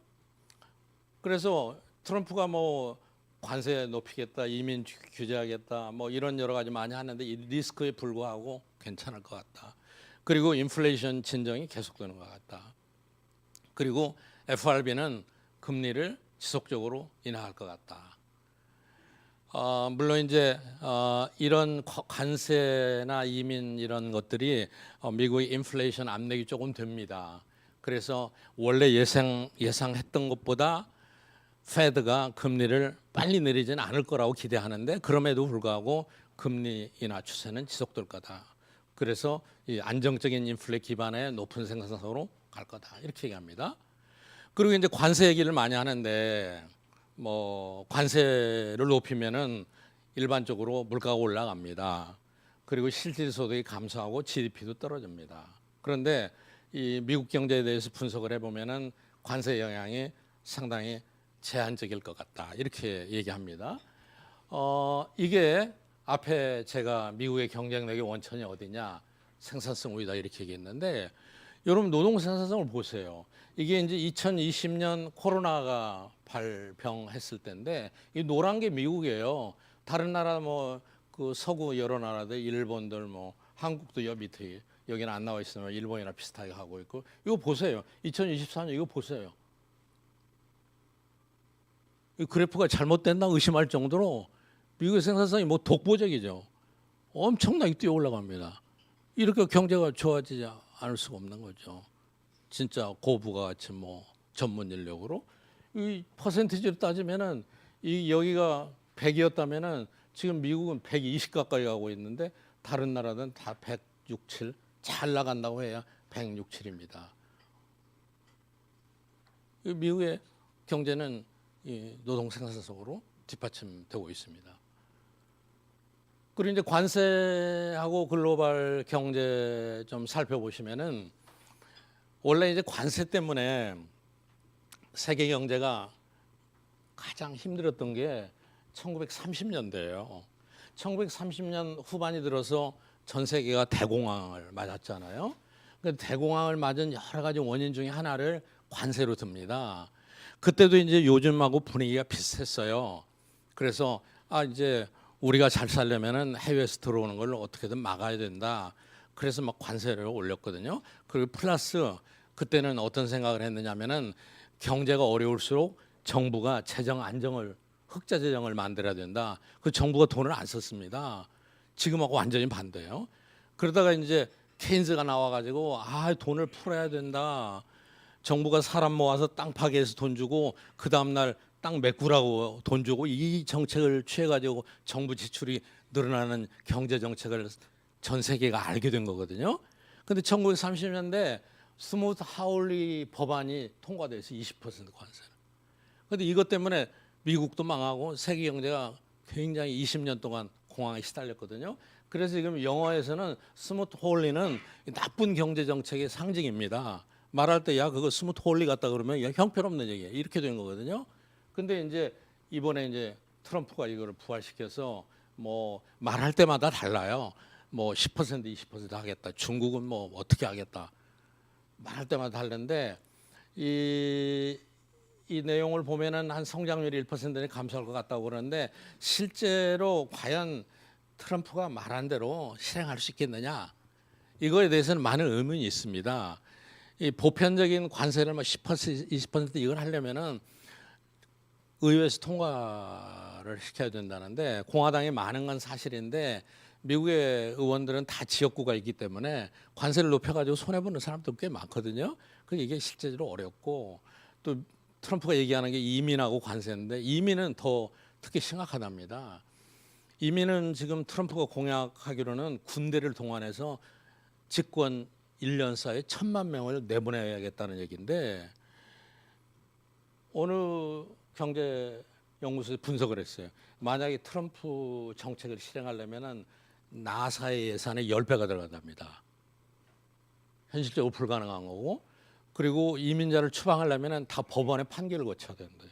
Speaker 2: 그래서 트럼프가 뭐 관세 높이겠다, 이민 규제하겠다, 뭐 이런 여러 가지 많이 하는데 이 리스크에 불구하고 괜찮을 것 같다. 그리고 인플레이션 진정이 계속되는 것 같다. 그리고 FRB는 금리를 지속적으로 인하할 것 같다. 물론 이제 이런 관세나 이민 이런 것들이 미국의 인플레이션 압력이 조금 됩니다. 그래서 원래 예상했던 것보다 페드가 금리를 빨리 내리지는 않을 거라고 기대하는데 그럼에도 불구하고 금리 인하 추세는 지속될 거다. 그래서 이 안정적인 인플레 기반의 높은 생산성으로 갈 거다. 이렇게 얘기합니다. 그리고 이제 관세 얘기를 많이 하는데 뭐 관세를 높이면은 일반적으로 물가가 올라갑니다. 그리고 실질 소득이 감소하고 GDP도 떨어집니다. 그런데 이 미국 경제에 대해서 분석을 해보면은 관세 영향이 상당히 제한적일 것 같다. 이렇게 얘기합니다. 이게 앞에 제가 미국의 경쟁력의 원천이 어디냐? 생산성 우위다 이렇게 얘기했는데 여러분 노동 생산성을 보세요. 이게 이제 2020년 코로나가 발병했을 때인데 이 노란 게 미국이에요. 다른 나라 뭐 그 서구 여러 나라들 일본들 뭐 한국도 여 밑에 여기는 안 나와 있으면 일본이나 비슷하게 하고 있고 이거 보세요. 2024년 이거 보세요. 이 그래프가 잘못됐나 의심할 정도로 미국의 생산성이 뭐 독보적이죠. 엄청나게 뛰어 올라갑니다. 이렇게 경제가 좋아지지 않을 수가 없는 거죠. 진짜 고부가가치 뭐 전문 인력으로 이 퍼센티지로 따지면은 이 여기가 100이었다면은 지금 미국은 120 가까이 가고 있는데 다른 나라는 다 106, 7 잘 나간다고 해야 106, 7입니다. 미국의 경제는 이 노동 생산성으로 뒷받침되고 있습니다. 그리고 이제 관세하고 글로벌 경제 좀 살펴보시면은 원래 이제 관세 때문에 세계 경제가 가장 힘들었던 게 1930년대예요. 1930년 후반이 들어서 전 세계가 대공황을 맞았잖아요. 대공황을 맞은 여러 가지 원인 중에 하나를 관세로 듭니다. 그때도 이제 요즘하고 분위기가 비슷했어요. 그래서 이제 우리가 잘 살려면은 해외에서 들어오는 걸 어떻게든 막아야 된다. 그래서 막 관세를 올렸거든요. 그리고 플러스 그때는 어떤 생각을 했느냐면은 경제가 어려울수록 정부가 재정 안정을 흑자 재정을 만들어야 된다. 그 정부가 돈을 안 썼습니다. 지금하고 완전히 반대예요. 그러다가 이제 케인즈가 나와가지고 돈을 풀어야 된다. 정부가 사람 모아서 땅 파기해서 돈 주고 그 다음 날 땅 메꾸라고 돈 주고 이 정책을 취해가지고 정부 지출이 늘어나는 경제 정책을 전 세계가 알게 된 거거든요. 근데 1930년대 스무트 하울리 법안이 통과돼서 20% 관세를. 근데 이것 때문에 미국도 망하고 세계 경제가 굉장히 20년 동안 공황에 시달렸거든요. 그래서 지금 영어에서는 스무트 홀리는 나쁜 경제 정책의 상징입니다. 말할 때 야 그거 스무트 홀리 같다 그러면 야, 형편없는 얘기야 이렇게 된 거거든요. 근데 이제 이번에 이제 트럼프가 이거를 부활시켜서 뭐 말할 때마다 달라요. 뭐 10% 20% 하겠다. 중국은 뭐 어떻게 하겠다. 말할 때마다 다른데 이 내용을 보면은 한 성장률이 1%는 감소할 것 같다고 그러는데 실제로 과연 트럼프가 말한 대로 실행할 수 있겠느냐? 이거에 대해서는 많은 의문이 있습니다. 이 보편적인 관세를 뭐 10% 20% 이걸 하려면은 의회에서 통과를 시켜야 된다는데 공화당이 많은 건 사실인데 미국의 의원들은 다 지역구가 있기 때문에 관세를 높여가지고 손해보는 사람도 꽤 많거든요. 그 이게 실제로 어렵고 또 트럼프가 얘기하는 게 이민하고 관세인데 이민은 더 특히 심각하답니다. 이민은 지금 트럼프가 공약하기로는 군대를 동원해서 집권 1년 사이에 1,000만 명을 내보내야겠다는 얘기인데 어느 경제연구소에 분석을 했어요. 만약에 트럼프 정책을 실행하려면 나사의 예산의 10배가 들어간답니다. 현실적으로 불가능한 거고 그리고 이민자를 추방하려면 다 법원의 판결을 거쳐야 된대요.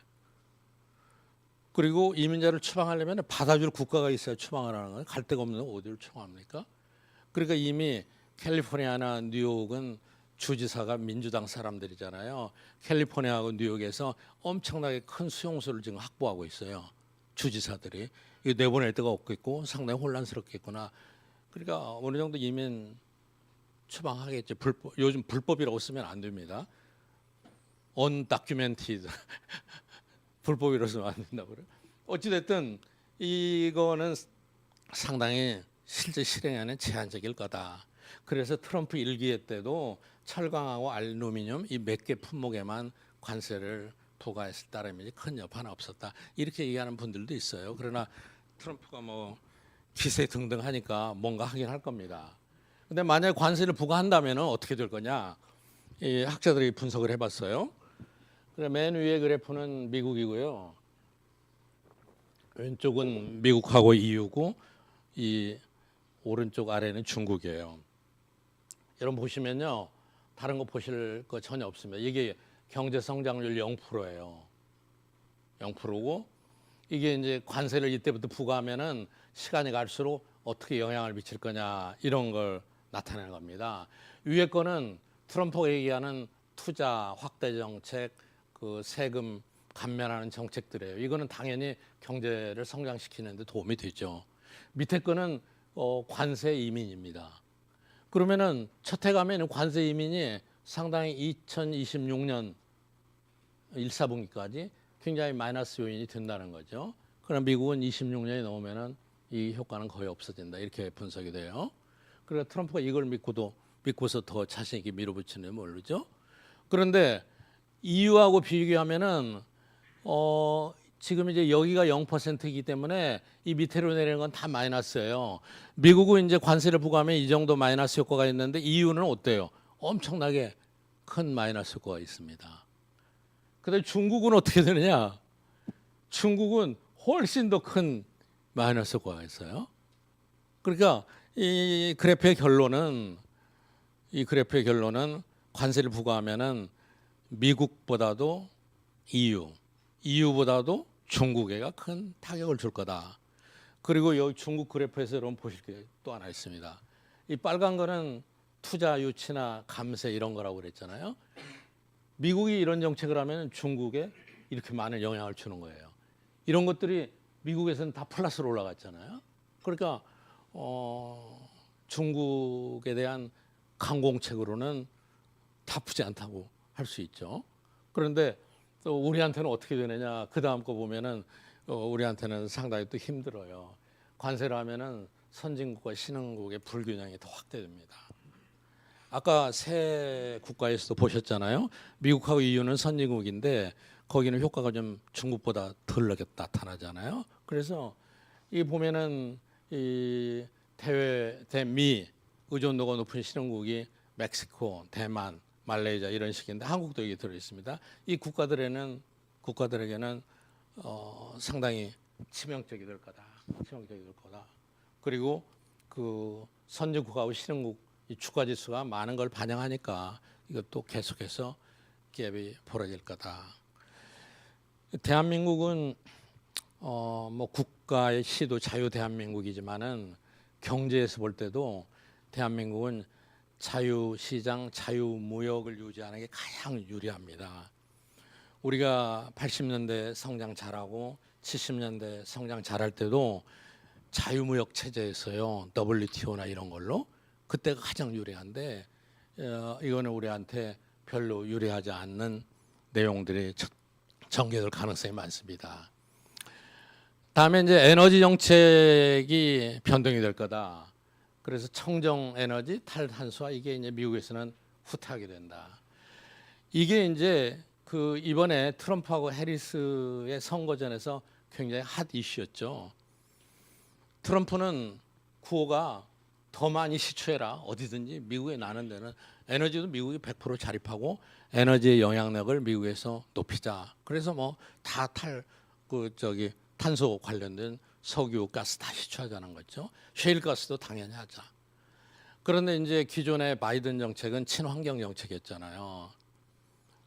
Speaker 2: 그리고 이민자를 추방하려면 받아줄 국가가 있어야 추방을 하는 거예요. 갈 데가 없는 어디를 추방합니까? 그러니까 이미 캘리포니아나 뉴욕은 주지사가 민주당 사람들이잖아요. 캘리포니아하고 뉴욕에서 엄청나게 큰 수용소를 지금 확보하고 있어요. 주지사들이. 이거 내보낼 데가 없겠고 상당히 혼란스럽겠구나. 그러니까 어느 정도 이민 추방하겠죠. 요즘 불법이라고 쓰면 안 됩니다. undocumented 불법이라고 쓰면 안 된다고 그래요. 어찌됐든 이거는 상당히 실제 실행에는 제한적일 거다. 그래서 트럼프 1기회 때도 철강하고 알루미늄 이 몇 개 품목에만 관세를 부과했을 따름이지 큰 여파는 없었다. 이렇게 얘기하는 분들도 있어요. 그러나 트럼프가 뭐 기세 등등 하니까 뭔가 하긴 할 겁니다. 근데 만약에 관세를 부과한다면 어떻게 될 거냐? 이 학자들이 분석을 해봤어요. 그래 맨 위에 그래프는 미국이고요. 왼쪽은 미국하고 EU고 이 오른쪽 아래는 중국이에요. 여러분 보시면요. 다른 거 보실 거 전혀 없습니다. 이게 경제 성장률 0%예요. 0%고 이게 이제 관세를 이때부터 부과하면은 시간이 갈수록 어떻게 영향을 미칠 거냐 이런 걸 나타내는 겁니다. 위에 거는 트럼프가 얘기하는 투자 확대 정책, 그 세금 감면하는 정책들이에요. 이거는 당연히 경제를 성장시키는 데 도움이 되죠. 밑에 거는 관세 이민입니다. 그러면은 첫 해 가면 관세 이민이 상당히 2026년 1, 4분기까지 굉장히 마이너스 요인이 된다는 거죠. 그럼 미국은 26년이 넘으면은 이 효과는 거의 없어진다. 이렇게 분석이 돼요. 그래서 트럼프가 이걸 믿고서 더 자신 있게 밀어붙이는 모르죠. 그런데 EU하고 비교하면은 지금 이제 여기가 0%이기 때문에 이 밑으로 내리는 건 다 마이너스예요. 미국은 이제 관세를 부과하면 이 정도 마이너스 효과가 있는데 EU는 어때요? 엄청나게 큰 마이너스 효과가 있습니다. 근데 중국은 어떻게 되느냐? 중국은 훨씬 더 큰 마이너스 효과가 있어요. 그러니까 이 그래프의 결론은 관세를 부과하면은 미국보다도 EU보다도 중국에가 큰 타격을 줄 거다. 그리고 여기 중국 그래프에서 여러분 보실 게 또 하나 있습니다. 이 빨간 거는 투자 유치나 감세 이런 거라고 그랬잖아요. 미국이 이런 정책을 하면 중국에 이렇게 많은 영향을 주는 거예요. 이런 것들이 미국에서는 다 플러스로 올라갔잖아요. 그러니까 중국에 대한 강공책으로는 나쁘지 않다고 할 수 있죠. 그런데 또 우리한테는 어떻게 되느냐? 그 다음 거 보면은 우리한테는 상당히 또 힘들어요. 관세를 하면은 선진국과 신흥국의 불균형이 더 확대됩니다. 아까 세 국가에서도 보셨잖아요. 미국하고 EU는 선진국인데 거기는 효과가 좀 중국보다 덜 나타나잖아요. 그래서 이 보면은 이 대미 의존도가 높은 신흥국이 멕시코, 대만, 말레이시아 이런 식인데 한국도 여기 들어 있습니다. 이 국가들에게는 상당히 치명적이 될 거다. 그리고 그 선진국하고 신흥국 이 주가 지수가 많은 걸 반영하니까 이것도 계속해서 갭이 벌어질 거다. 대한민국은 뭐 국가의 시도 자유 대한민국이지만은 경제에서 볼 때도 대한민국은 자유시장, 자유무역을 유지하는 게 가장 유리합니다. 우리가 80년대 성장 잘하고 70년대 성장 잘할 때도 자유무역 체제에서요. WTO나 이런 걸로 그때가 가장 유리한데 이거는 우리한테 별로 유리하지 않는 내용들이 전개될 가능성이 많습니다. 다음에 이제 에너지 정책이 변동이 될 거다. 그래서 청정 에너지, 탈탄소화 이게 이제 미국에서는 후퇴하게 된다. 이게 이제 그 이번에 트럼프하고 해리스의 선거전에서 굉장히 핫 이슈였죠. 트럼프는 구호가 더 많이 시추해라. 어디든지 미국에 나는 데는 에너지도 미국이 100% 자립하고 에너지의 영향력을 미국에서 높이자. 그래서 뭐 다 탄소 관련된 석유, 가스 다 시추하자는 거죠. 셰일가스도 당연히 하자. 그런데 이제 기존의 바이든 정책은 친환경 정책이었잖아요.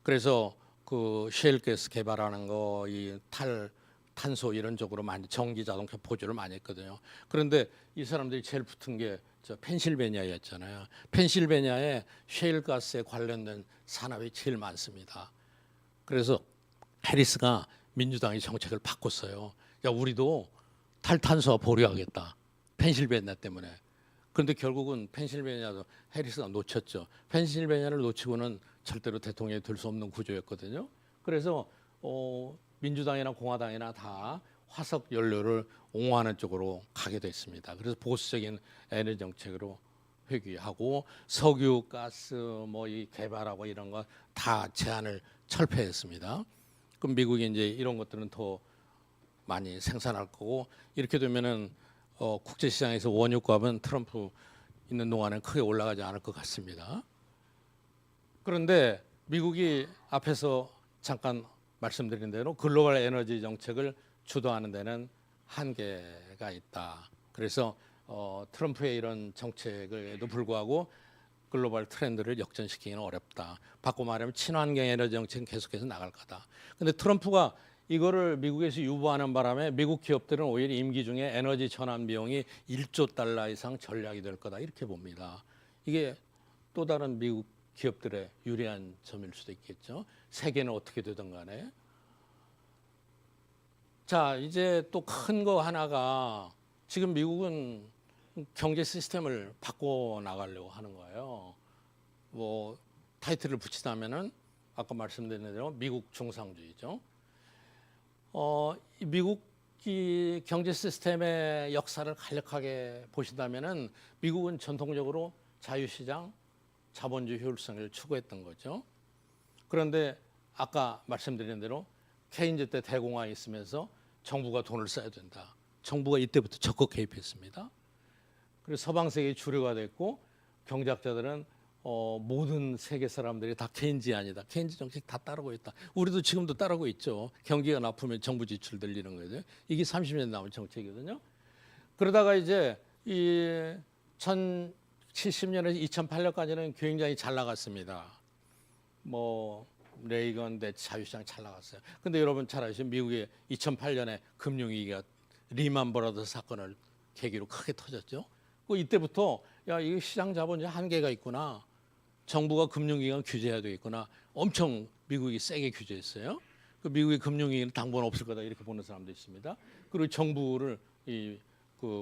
Speaker 2: 그래서 그 셰일가스 개발하는 거, 이 탄소 이런 쪽으로 많이 전기 자동차 보조를 많이 했거든요. 그런데 이 사람들이 제일 붙은 게 저 펜실베니아였잖아요. 펜실베니아에 셰일가스에 관련된 산업이 제일 많습니다. 그래서 해리스가 민주당이 정책을 바꿨어요. 야, 우리도 탈탄소화 보류하겠다. 펜실베니아 때문에. 그런데 결국은 펜실베니아도 해리스가 놓쳤죠. 펜실베니아를 놓치고는 절대로 대통령이 될 수 없는 구조였거든요. 그래서 민주당이나 공화당이나 다 화석 연료를 옹호하는 쪽으로 가게 됐습니다. 그래서 보수적인 에너지 정책으로 회귀하고 석유, 가스 뭐 이 개발하고 이런 거 다 제한을 철폐했습니다. 그럼 미국이 이제 이런 것들은 더 많이 생산할 거고 이렇게 되면은 국제시장에서 원유값은 트럼프 있는 동안에 크게 올라가지 않을 것 같습니다. 그런데 미국이 앞에서 잠깐 말씀드린 대로 글로벌 에너지 정책을 주도하는 데는 한계가 있다. 그래서 트럼프의 이런 정책에도 불구하고 글로벌 트렌드를 역전시키기는 어렵다. 바꿔 말하면 친환경 에너지 정책은 계속해서 나갈 거다. 근데 트럼프가 이거를 미국에서 유보하는 바람에 미국 기업들은 오히려 임기 중에 에너지 전환 비용이 1조 달러 이상 전략이 될 거다. 이렇게 봅니다. 이게 또 다른 미국 기업들의 유리한 점일 수도 있겠죠. 세계는 어떻게 되든 간에. 자, 이제 또 큰 거 하나가 지금 미국은 경제 시스템을 바꿔 나가려고 하는 거예요. 뭐 타이틀을 붙이자면은 아까 말씀드린 대로 미국 중상주의죠. 이 미국이 경제 시스템의 역사를 간략하게 보신다면은 미국은 전통적으로 자유시장, 자본주의 효율성을 추구했던 거죠. 그런데 아까 말씀드린 대로 케인즈 때 대공황이 있으면서 정부가 돈을 써야 된다. 정부가 이때부터 적극 개입했습니다. 그래서 서방 세계의 주류가 됐고 경제학자들은 모든 세계 사람들이 다 케인지안이다. 케인지 정책 다 따르고 있다. 우리도 지금도 따르고 있죠. 경기가 나쁘면 정부 지출 늘리는 거죠. 이게 30년 남은 정책이거든요. 그러다가 이제 이 1070년에서 2008년까지는 굉장히 잘 나갔습니다. 뭐 레이건 대 자유시장 잘 나갔어요. 근데 여러분 잘 아시죠? 미국의 2008년에 금융위기가 리만 브라더스 사건을 계기로 크게 터졌죠. 그 이때부터 야, 이거 시장 자본주의 한계가 있구나. 정부가 금융기관 규제해야 되겠구나. 엄청 미국이 세게 규제했어요. 그 미국의 금융위기는 당분 없을 거다 이렇게 보는 사람도 있습니다. 그리고 정부를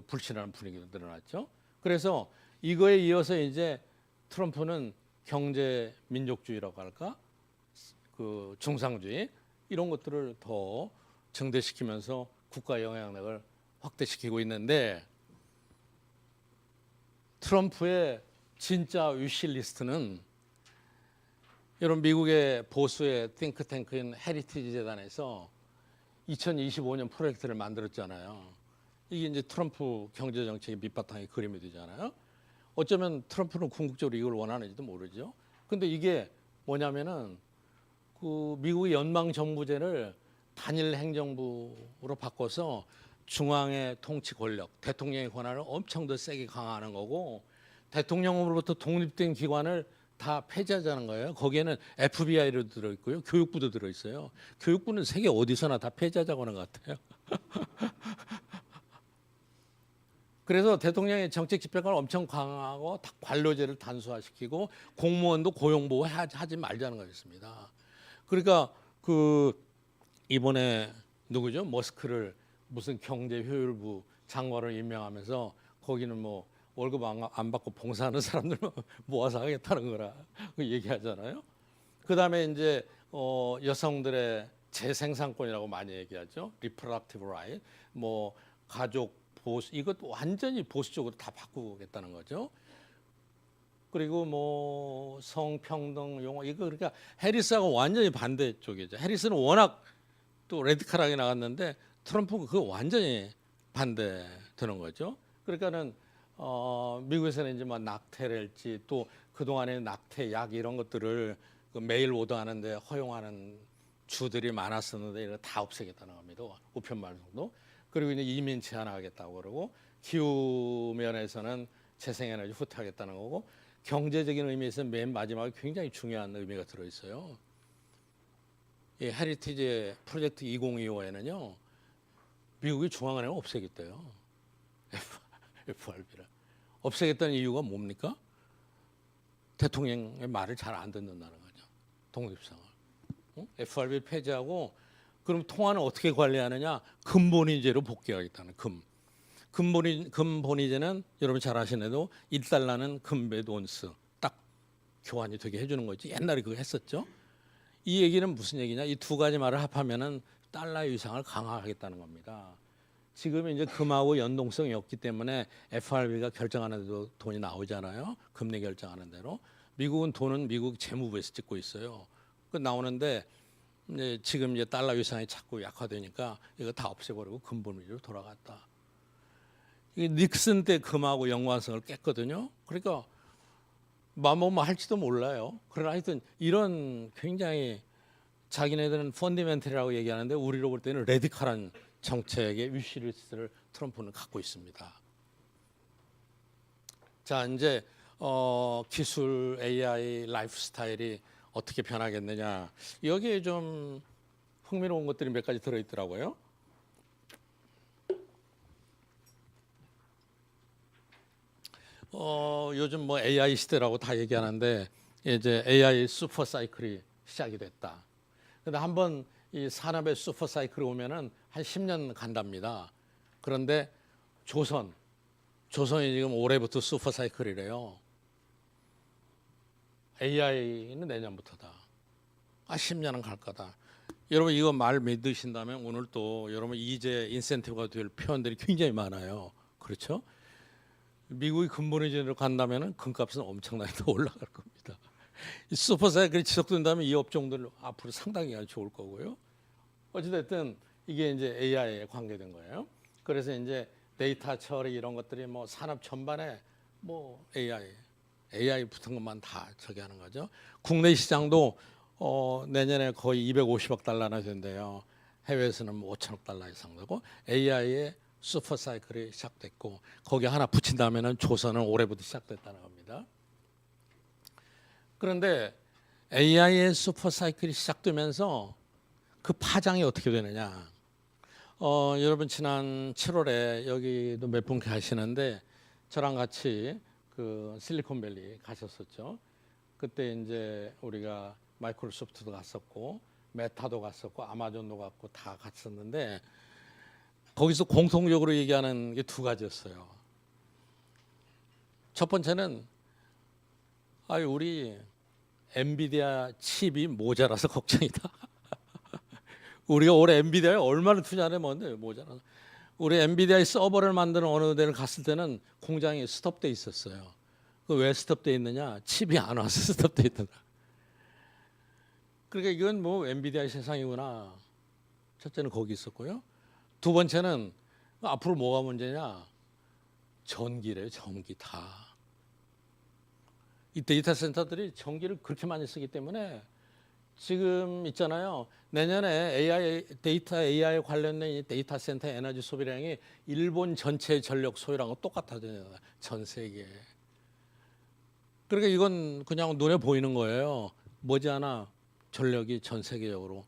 Speaker 2: 불신하는 분위기도 늘어났죠. 그래서 이거에 이어서 이제 트럼프는 경제 민족주의라고 할까, 그 중상주의 이런 것들을 더 증대시키면서 국가 영향력을 확대시키고 있는데 트럼프의 진짜 위시리스트는 여러분 미국의 보수의 띵크탱크인 헤리티지 재단에서 2025년 프로젝트를 만들었잖아요. 이게 이제 트럼프 경제 정책의 밑바탕에 그림이 되잖아요. 어쩌면 트럼프는 궁극적으로 이걸 원하는지도 모르죠. 근데 이게 뭐냐면은 그 미국의 연방 정부제를 단일 행정부로 바꿔서 중앙의 통치 권력, 대통령의 권한을 엄청 더 세게 강화하는 거고 대통령으로부터 독립된 기관을 다 폐지하자는 거예요. 거기에는 FBI도 들어있고요. 교육부도 들어있어요. 교육부는 세계 어디서나 다 폐지하자고 하는 것 같아요. 그래서 대통령의 정책 집행권을 엄청 강화하고 관료제를 단수화시키고 공무원도 고용보호 하지 말자는 거였습니다. 그러니까 그 이번에 누구죠? 머스크를 무슨 경제효율부 장관을 임명하면서 거기는 뭐 월급 안 받고 봉사하는 사람들만 모아서 하겠다는 거라 얘기하잖아요. 그다음에 이제 여성들의 재생산권이라고 많이 얘기하죠. 리프로덕티브 라이트, 뭐 가족 보수 이것도 완전히 보수적으로 다 바꾸겠다는 거죠. 그리고 뭐 성평등 용어 이거 그러니까 해리스하고 완전히 반대 쪽이죠. 해리스는 워낙 또 레디컬하게 나갔는데 트럼프는 그거 완전히 반대되는 거죠. 그러니까는 미국에서는 이제 뭐 낙태랄지 또 그동안에 낙태약 이런 것들을 그 메일 오더하는데 허용하는 주들이 많았었는데 이거 다 없애겠다는 겁니다. 우편 발송도. 그리고 이제 이민 제한하겠다고 그러고 기후 면에서는 재생에너지 후퇴하겠다는 거고 경제적인 의미에서 맨 마지막에 굉장히 중요한 의미가 들어 있어요. 이 헤리티지 프로젝트 2025에는요. 미국이 중앙은행을 없애겠대요. FRB를. 없애겠다는 이유가 뭡니까? 대통령의 말을 잘 안 듣는다는 거죠. 독립성을. FRB 폐지하고 그럼 통화는 어떻게 관리하느냐? 금본위제로 복귀하겠다는 금본위제는 여러분 잘 아시네도 1달러는 금배 온스 딱 교환이 되게 해주는 거지. 옛날에 그거 했었죠. 이 얘기는 무슨 얘기냐? 이 두 가지 말을 합하면은 달러의 위상을 강화하겠다는 겁니다. 지금 이제 금하고 연동성이 없기 때문에 FRB가 결정하는 대로 돈이 나오잖아요. 금리 결정하는 대로. 미국은 돈은 미국 재무부에서 찍고 있어요. 그 나오는데 이제 지금 이제 달러 위상이 자꾸 약화되니까 이거 다 없애버리고 근본위로 돌아갔다. 이 닉슨 때 금하고 연관성을 깼거든요. 그러니까 마음먹으면 할지도 몰라요. 그러나 하여튼 이런 굉장히 자기네들은 펀디멘털이라고 얘기하는데 우리로 볼 때는 레디컬한 정책의 위시리스트를 트럼프는 갖고 있습니다. 자, 이제 기술, AI, 라이프 스타일이 어떻게 변하겠느냐. 여기에 좀 흥미로운 것들이 몇 가지 들어있더라고요. 요즘 뭐 AI 시대라고 다 얘기하는데 이제 AI 슈퍼 사이클이 시작이 됐다. 근데 한번 이 산업의 슈퍼 사이클이 오면은 한 10년 간답니다. 그런데 조선이 지금 올해부터 슈퍼 사이클이래요. AI는 내년부터다. 10년은 갈 거다. 여러분 이거 말 믿으신다면 오늘 또 여러분 이제 인센티브가 될 표현들이 굉장히 많아요. 그렇죠? 미국이 근본위주로 간다면 금값은 엄청나게 더 올라갈 겁니다. 이 슈퍼사이클이 지속된다면 이 업종들 앞으로 상당히 좋을 거고요. 어찌됐든 이게 이제 AI에 관계된 거예요. 그래서 이제 데이터 처리 이런 것들이 뭐 산업 전반에 뭐 AI 붙은 것만 다 저기 하는 거죠. 국내 시장도 내년에 거의 250억 달러나 된대요. 해외에서는 뭐 5천억 달러 이상 되고 AI의 슈퍼 사이클이 시작됐고 거기 하나 붙인다면은 조선은 올해부터 시작됐다는 겁니다. 그런데 AI의 슈퍼 사이클이 시작되면서 그 파장이 어떻게 되느냐? 여러분 지난 7월에 여기도 몇 분 가시는데 저랑 같이 그 실리콘밸리 가셨었죠. 그때 이제 우리가 마이크로소프트도 갔었고 메타도 갔었고 아마존도 갔고 다 갔었는데 거기서 공통적으로 얘기하는 게 두 가지였어요. 첫 번째는 우리 엔비디아 칩이 모자라서 걱정이다. 우리가 올해 엔비디아에 얼마나 투자를 했는데 모자라서. 우리 엔비디아의 서버를 만드는 어느 데를 갔을 때는 공장이 스톱돼 있었어요. 그 왜 스톱돼 있느냐? 칩이 안 와서 스톱돼 있더라. 그러니까 이건 뭐 엔비디아의 세상이구나. 첫째는 거기 있었고요. 두 번째는 앞으로 뭐가 문제냐? 전기래요. 전기 다. 이 데이터 센터들이 전기를 그렇게 많이 쓰기 때문에 지금 있잖아요. 내년에 데이터 AI 관련된 이 데이터 센터 에너지 소비량이 일본 전체 전력 소유량과 똑같아져요. 전 세계. 그러니까 이건 그냥 눈에 보이는 거예요. 머지않아 전력이 전 세계적으로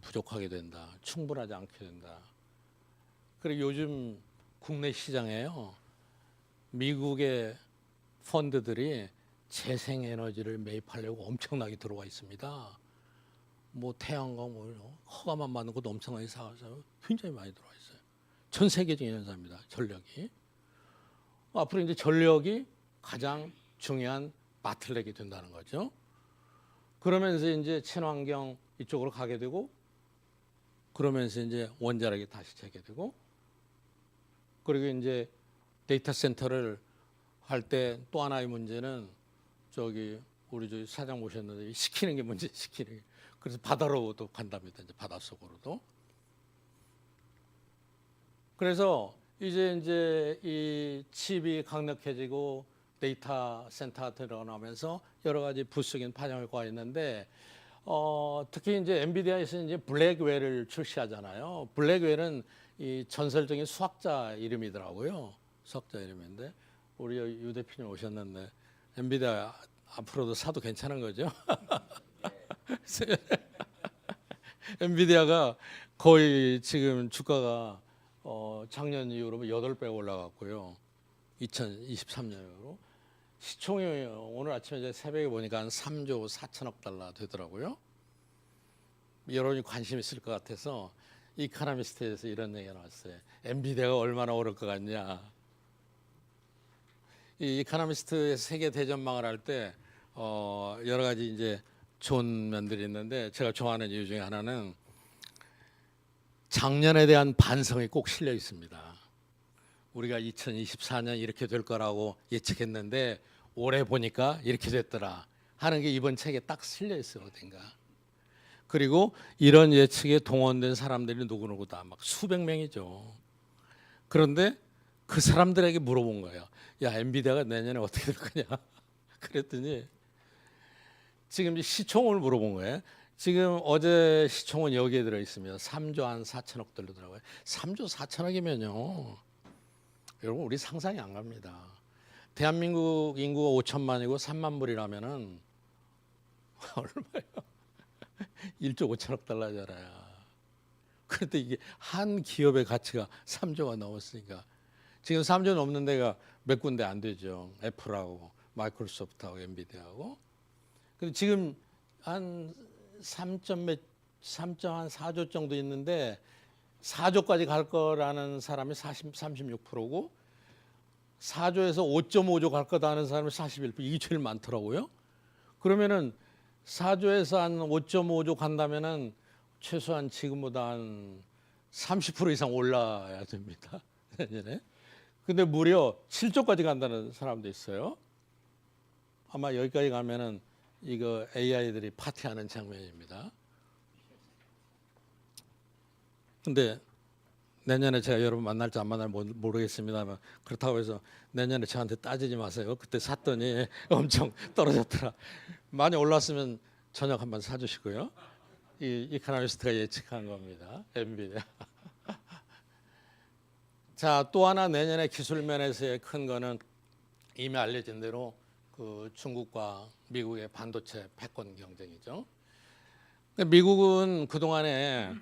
Speaker 2: 부족하게 된다. 충분하지 않게 된다. 그리고 요즘 국내 시장에요. 미국의 펀드들이 재생에너지를 매입하려고 엄청나게 들어와 있습니다. 뭐 태양광, 허가만 받는 것도 엄청나게 사서 굉장히 많이 들어와 있어요. 전 세계적인 현상입니다. 전력이. 앞으로 이제 전력이 가장 중요한 바틀렉이 된다는 거죠. 그러면서 이제 친환경 이쪽으로 가게 되고 그러면서 이제 원자력이 다시 재개되고 그리고 이제 데이터 센터를 할 때 또 하나의 문제는 우리 저 사장 모셨는데 시키는 게 문제 시키는 게 그래서 바다로도 간답니다. 이제 바닷속으로도. 그래서 이제 이 칩이 강력해지고 데이터 센터 들어나면서 여러 가지 부수적인 파장을 가했는데 특히 이제 엔비디아에서 이제 블랙웰을 출시하잖아요. 블랙웰은 이 전설적인 수학자 이름이더라고요. 수학자 이름인데 우리 유 대표님 오셨는데 엔비디아 앞으로도 사도 괜찮은 거죠? 엔비디아가 거의 지금 주가가 작년 이후로 8배 올라갔고요. 2023년으로 시총이 오늘 아침에 이제 새벽에 보니까 한 3조 4천억 달러 되더라고요. 여러분이 관심 있을 것 같아서 이카노미스트에서 이런 얘기가 나왔어요. 엔비디아가 얼마나 오를 것 같냐. 이 이카노미스트의 세계 대전망을 할 때 여러 가지 이제 좋은 면들이 있는데 제가 좋아하는 이유 중에 하나는 작년에 대한 반성이 꼭 실려 있습니다. 우리가 2024년 이렇게 될 거라고 예측했는데 올해 보니까 이렇게 됐더라 하는 게 이번 책에 딱 실려 있어요. 어딘가. 그리고 이런 예측에 동원된 사람들이 누구누구다 막 수백 명이죠. 그런데 그 사람들에게 물어본 거예요. 야, 엔비디아가 내년에 어떻게 될 거냐? 그랬더니 지금 시총을 물어본 거예요. 지금 어제 시총은 여기에 들어 있습니다. 3조 한 4천억 들더라고요. 3조 4천억이면요. 여러분 우리 상상이 안 갑니다. 대한민국 인구가 5천만이고 3만 불이라면은 얼마예요? 1조 5천억 달러잖아요. 그런데 이게 한 기업의 가치가 3조가 넘었으니까 지금 3조 넘는 데가 몇 군데 안 되죠. 애플하고 마이크로소프트하고 엔비디아하고. 근데 지금 한 3.4조 정도 있는데 4조까지 갈 거라는 사람이 36%고 4조에서 5.5조 갈 거다 하는 사람이 41%. 이게 제일 많더라고요. 그러면은 4조에서 한 5.5조 간다면은 최소한 지금보다 한 30% 이상 올라야 됩니다. 내년에. 근데 무려 7조까지 간다는 사람도 있어요. 아마 여기까지 가면은 이거 AI들이 파티하는 장면입니다. 근데 내년에 제가 여러분 만날지 안 만날지 모르겠습니다만 그렇다고 해서 내년에 저한테 따지지 마세요. 그때 샀더니 엄청 떨어졌더라. 많이 올랐으면 저녁 한번 사주시고요. 이 이코노미스트가 예측한 겁니다. 엔비디아. 자, 또 하나 내년에 기술 면에서의 큰 거는 이미 알려진 대로 그 중국과 미국의 반도체 패권 경쟁이죠. 미국은 그동안에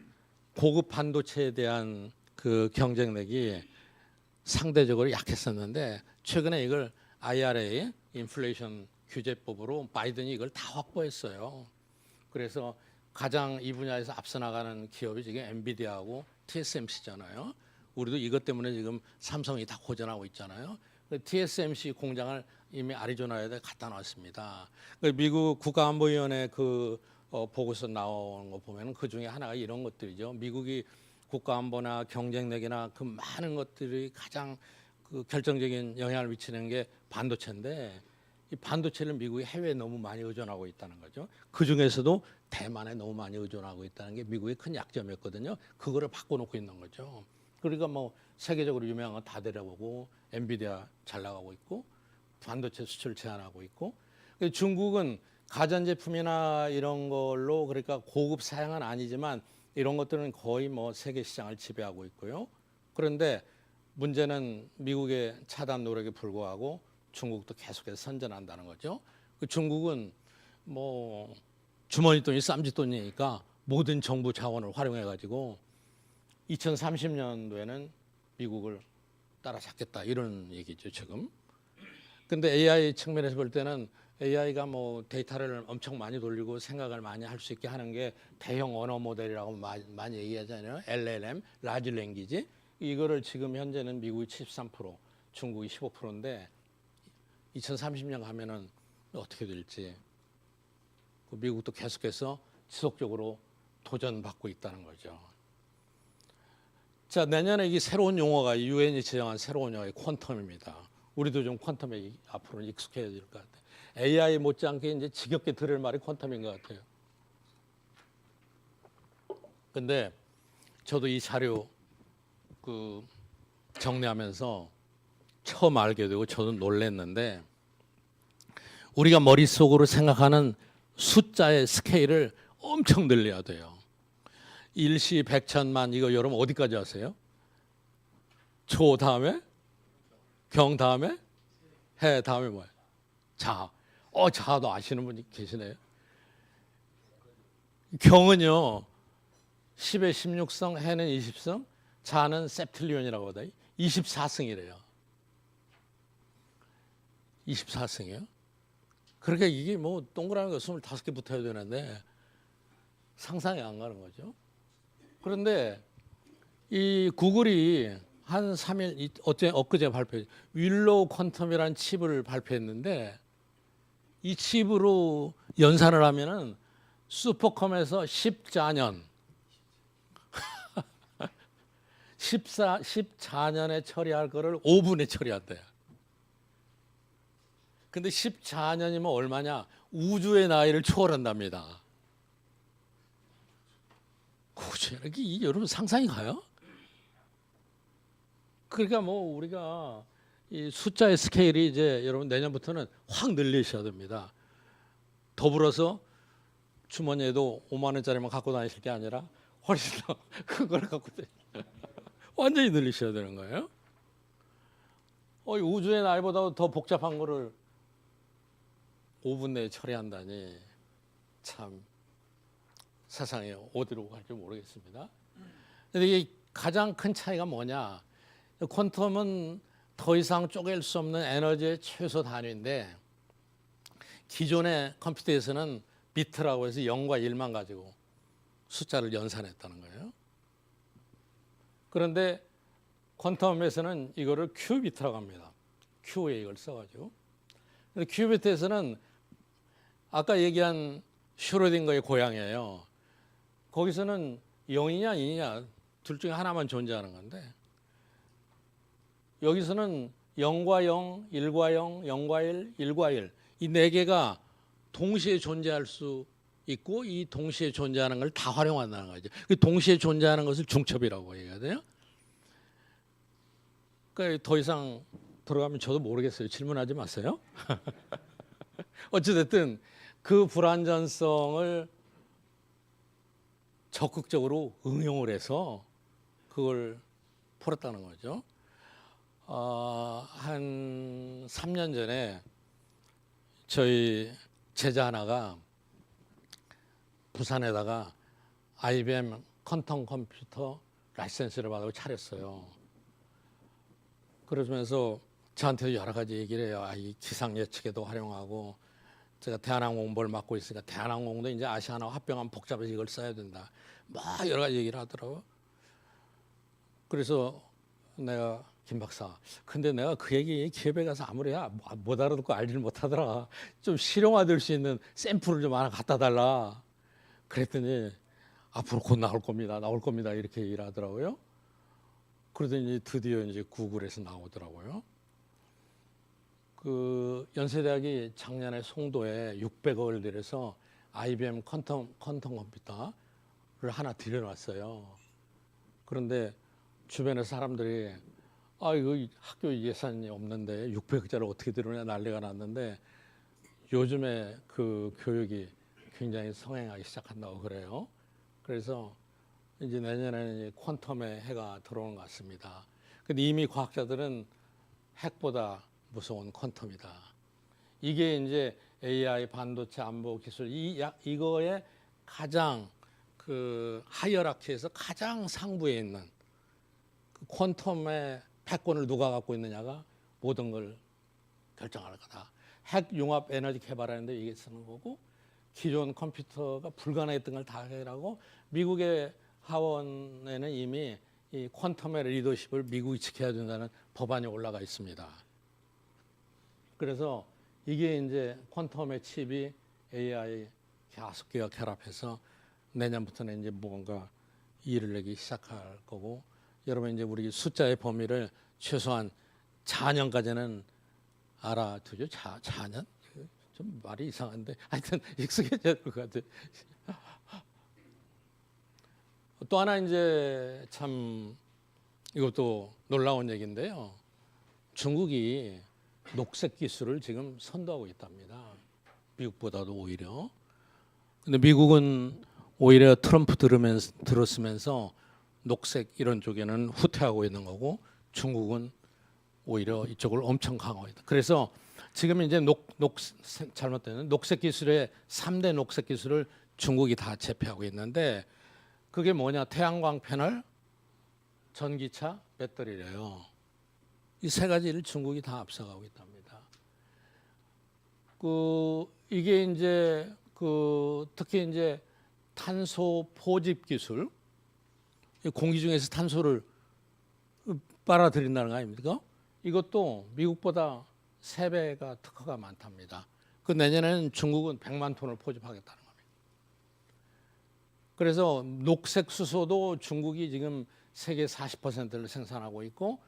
Speaker 2: 고급 반도체에 대한 그 경쟁력이 상대적으로 약했었는데 최근에 이걸 IRA, 인플레이션 규제법으로 바이든이 이걸 다 확보했어요. 그래서 가장 이 분야에서 앞서 나가는 기업이 지금 엔비디아하고 TSMC잖아요. 우리도 이것 때문에 지금 삼성이 다 고전하고 있잖아요. TSMC 공장을 이미 애리조나에 갖다 놨습니다. 미국 국가안보위원회 그 보고서 나온 거 보면 그 중에 하나가 이런 것들이죠. 미국이 국가안보나 경쟁력이나 그 많은 것들이 가장 그 결정적인 영향을 미치는 게 반도체인데 이 반도체를 미국이 해외에 너무 많이 의존하고 있다는 거죠. 그 중에서도 대만에 너무 많이 의존하고 있다는 게 미국의 큰 약점이었거든요. 그거를 바꿔놓고 있는 거죠. 그러니까 뭐 세계적으로 유명한 건 다 데려보고 엔비디아 잘 나가고 있고 반도체 수출 제한하고 있고 중국은 가전제품이나 이런 걸로 그러니까 고급 사양은 아니지만 이런 것들은 거의 뭐 세계 시장을 지배하고 있고요. 그런데 문제는 미국의 차단 노력에 불구하고 중국도 계속해서 선전한다는 거죠. 중국은 뭐 주머니 돈이 쌈짓돈이니까 모든 정부 자원을 활용해 가지고 2030년도에는 미국을 따라잡겠다 이런 얘기죠 지금. 근데 AI 측면에서 볼 때는 AI가 뭐 데이터를 엄청 많이 돌리고 생각을 많이 할 수 있게 하는 게 대형 언어 모델이라고 많이 얘기하잖아요. LLM, 라지 랭귀지. 이거를 지금 현재는 미국이 73%, 중국이 15%인데 2030년 가면은 어떻게 될지 미국도 계속해서 지속적으로 도전받고 있다는 거죠. 자, 내년에 이 새로운 용어가 유엔이 지정한 새로운 용어가 퀀텀입니다. 우리도 좀 퀀텀에 앞으로 익숙해야 될 것 같아요. AI 못지않게 이제 지겹게 들을 말이 퀀텀인 것 같아요. 근데 저도 이 자료 그 정리하면서 처음 알게 되고 저도 놀랐는데 우리가 머릿속으로 생각하는 숫자의 스케일을 엄청 늘려야 돼요. 일시, 백천만 이거 여러분 어디까지 아세요? 조 다음에 경 다음에 해 다음에 뭐예요? 자. 자도 아시는 분이 계시네요. 경은요. 10의 16성, 해는 20성, 자는 septilion이라고 하다. 24승이래요. 24승이요? 그러니까 이게 뭐 동그라미 가 25개 붙어야 되는데 상상이 안 가는 거죠. 그런데 이 구글이 한 3일 엊그제 발표 윌로우 퀀텀이라는 칩을 발표했는데 이 칩으로 연산을 하면은 슈퍼컴에서 14년 14년에 처리할 거를 5분에 처리한대요. 근데 14년이면 얼마냐? 우주의 나이를 초월한답니다. 우주에 여러분 상상이 가요? 그러니까 뭐 우리가 이 숫자의 스케일이 이제 여러분 내년부터는 확 늘리셔야 됩니다. 더불어서 주머니에도 5만 원짜리만 갖고 다니실 게 아니라 훨씬 더 큰 걸 갖고 완전히 늘리셔야 되는 거예요. 이 우주의 날보다 더 복잡한 거를 5분 내에 처리한다니 참 세상에 어디로 갈지 모르겠습니다. 근데 이게 가장 큰 차이가 뭐냐? 퀀텀은 더 이상 쪼갤 수 없는 에너지의 최소 단위인데 기존의 컴퓨터에서는 비트라고 해서 0과 1만 가지고 숫자를 연산했다는 거예요. 그런데 퀀텀에서는 이거를 큐비트라고 합니다. Q에 이걸 써가지고. 큐비트에서는 아까 얘기한 슈로딩거의 고양이에요. 거기서는 0이냐 2냐 둘 중에 하나만 존재하는 건데 여기서는 0과 0, 1과 0, 0과 1, 1과 1 이 네 개가 동시에 존재할 수 있고 이 동시에 존재하는 걸 다 활용한다는 거죠. 그 동시에 존재하는 것을 중첩이라고 얘기해야 돼요. 그러니까 더 이상 들어가면 저도 모르겠어요. 질문하지 마세요. 어찌됐든 그 불완전성을 적극적으로 응용을 해서 그걸 풀었다는 거죠. 한 3년 전에 저희 제자 하나가 부산에다가 IBM 퀀텀 컴퓨터 라이센스를 받고 차렸어요. 그러면서 저한테 여러 가지 얘기를 해요. 이 기상 예측에도 활용하고 제가 대한항공을 맡고 있으니까 대한항공도 이제 아시아나 합병하면 복잡해서 이걸 써야 된다. 막 여러 가지 얘기를 하더라고요. 그래서 내가 김 박사, 근데 내가 그 얘기 기업에 가서 아무리 못 알아듣고 알지를 못하더라. 좀 실용화될 수 있는 샘플을 좀 하나 갖다 달라. 그랬더니 앞으로 곧 나올 겁니다. 이렇게 얘기를 하더라고요. 그러더니 드디어 이제 구글에서 나오더라고요. 그 연세대학이 작년에 송도에 600억을 들여서 IBM 퀀텀 컴퓨터를 하나 들여놨어요. 그런데 주변에 사람들이 이거 학교 예산이 없는데 600억짜리 어떻게 들여냐 난리가 났는데 요즘에 그 교육이 굉장히 성행하기 시작한다고 그래요. 그래서 이제 내년에는 퀀텀의 해가 들어오는 것 같습니다. 근데 이미 과학자들은 핵보다 무서운 퀀텀이다. 이게 이제 AI 반도체 안보 기술 이거의 가장 그 하이어라키에서 가장 상부에 있는 그 퀀텀의 패권을 누가 갖고 있느냐가 모든 걸 결정할 거다. 핵 융합 에너지 개발하는데 이게 쓰는 거고 기존 컴퓨터가 불가능했던 걸 다 해결하고 미국의 하원에는 이미 이 퀀텀의 리더십을 미국이 지켜야 된다는 법안이 올라가 있습니다. 그래서 이게 이제 퀀텀의 칩이 AI 5개가 결합해서 내년부터는 이제 뭔가 일을 내기 시작할 거고 여러분 이제 우리 숫자의 범위를 최소한 4년까지는 알아두죠. 4년? 좀 말이 이상한데 하여튼 익숙해져야 될 것 같아요. 또 하나 이제 참 이것도 놀라운 얘기인데요. 중국이 녹색 기술을 지금 선도하고 있답니다. 미국보다도 오히려. 근데 미국은 오히려 트럼프 들었으면서 녹색 이런 쪽에는 후퇴하고 있는 거고 중국은 오히려 이쪽을 엄청 강화하고 있다. 그래서 지금 이제 잘못되는 녹색 기술의 3대 녹색 기술을 중국이 다 제패하고 있는데 그게 뭐냐? 태양광 패널, 전기차, 배터리래요. 이 세 가지를 중국이 다 앞서가고 있답니다. 이게 이제 특히 이제 탄소 포집 기술, 공기 중에서 탄소를 빨아들인다는 거 아닙니까? 이것도 미국보다 3배가 특허가 많답니다. 그 내년에는 중국은 100만 톤을 포집하겠다는 겁니다. 그래서 녹색 수소도 중국이 지금 세계 40%를 생산하고 있고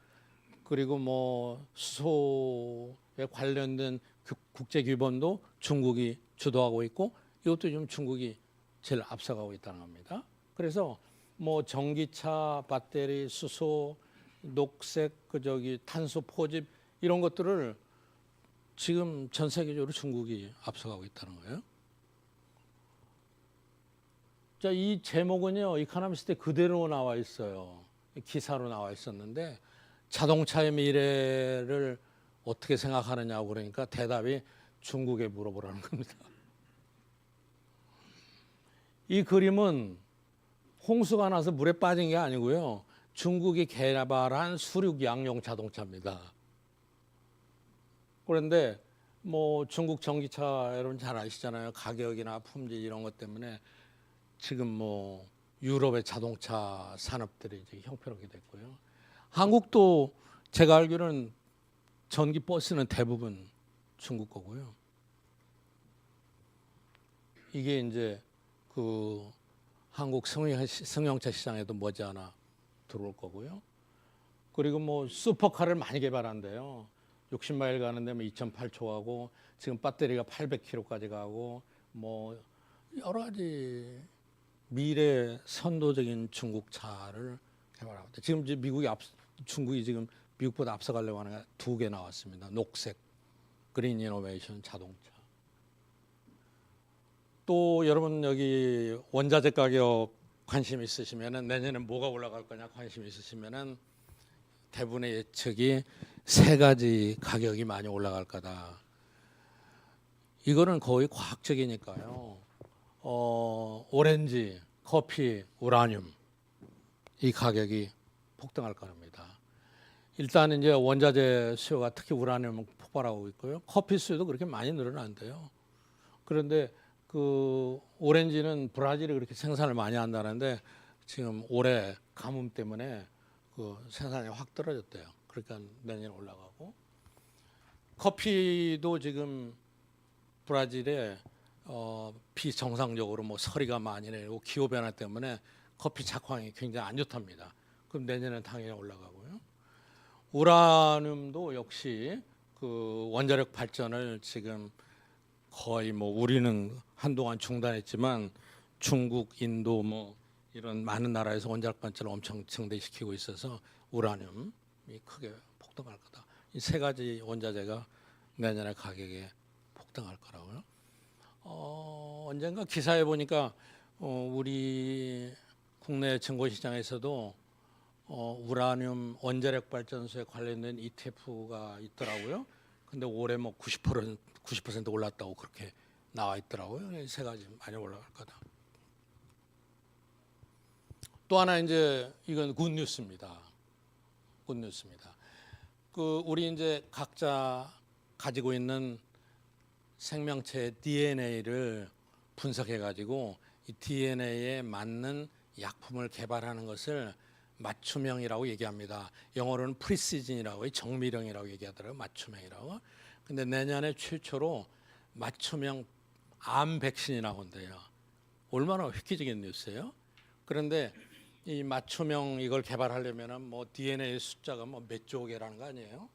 Speaker 2: 그리고 뭐 수소에 관련된 국제 규범도 중국이 주도하고 있고 이것도 지금 중국이 제일 앞서가고 있다는 겁니다. 그래서 뭐 전기차, 배터리, 수소, 녹색 탄소 포집 이런 것들을 지금 전 세계적으로 중국이 앞서가고 있다는 거예요. 자, 이 제목은요, 이코노미스트에 그대로 나와 있어요. 기사로 나와 있었는데 자동차의 미래를 어떻게 생각하느냐고 그러니까 대답이 중국에 물어보라는 겁니다. 이 그림은 홍수가 나서 물에 빠진 게 아니고요. 중국이 개발한 수륙 양용 자동차입니다. 그런데 뭐 중국 전기차 여러분 잘 아시잖아요. 가격이나 품질 이런 것 때문에 지금 뭐 유럽의 자동차 산업들이 이제 형편없게 됐고요. 한국도 제가 알기로는 전기 버스는 대부분 중국 거고요. 이게 이제 그 한국 승용차 시장에도 머지않아 들어올 거고요. 그리고 뭐 슈퍼카를 많이 개발한대요. 60마일 가는데 뭐 2.8초 가고 지금 배터리가 800km까지 가고 뭐 여러 가지 미래 선도적인 중국 차를 개발하고 있다. 지금 이제 중국이 지금 미국보다 앞서가려고 하는 게 2개 나왔습니다. 녹색 그린 이노베이션 자동차. 또 여러분 여기 원자재 가격 관심 있으시면은 내년에 뭐가 올라갈 거냐 관심 있으시면은 대부분의 예측이 3가지 가격이 많이 올라갈 거다. 이거는 거의 과학적이니까요. 오렌지, 커피, 우라늄 이 가격이 폭등할 겁니다. 일단 이제 원자재 수요가 특히 우라늄은 폭발하고 있고요. 커피 수요도 그렇게 많이 늘어난대요. 그런데 그 오렌지는 브라질이 그렇게 생산을 많이 한다는데 지금 올해 가뭄 때문에 그 생산이 확 떨어졌대요. 그러니까 내년에 올라가고 커피도 지금 브라질에 비정상적으로 뭐 서리가 많이 내리고 기후 변화 때문에 커피 작황이 굉장히 안 좋답니다. 그럼 내년에는 당연히 올라가고요. 우라늄도 역시 그 원자력 발전을 지금 거의 뭐 우리는 한동안 중단했지만 중국, 인도 뭐 이런 많은 나라에서 원자력 발전을 엄청 증대시키고 있어서 우라늄이 크게 폭등할 거다. 이 3가지 원자재가 내년에 가격에 폭등할 거라고요. 언젠가 기사에 보니까 우리 국내 증권시장에서도 우라늄 원자력 발전소에 관련된 ETF가 있더라고요. 근데 올해 뭐 90% 올랐다고 그렇게 나와 있더라고요. 이 3가지 많이 올라갈 거다. 또 하나 이제 이건 굿뉴스입니다. 굿뉴스입니다. 그 우리 이제 각자 가지고 있는 생명체의 DNA를 분석해 가지고 이 DNA에 맞는 약품을 개발하는 것을 맞춤형이라고 얘기합니다. 영어로는 프리시즌이라고 정밀형이라고 얘기하더라고요. 맞춤형이라고. 근데 내년에 최초로 맞춤형 암 백신이 나온대요. 얼마나 획기적인 뉴스예요. 그런데 이 맞춤형 이걸 개발하려면은 뭐 DNA 숫자가 뭐 몇 조 개라는 거 아니에요?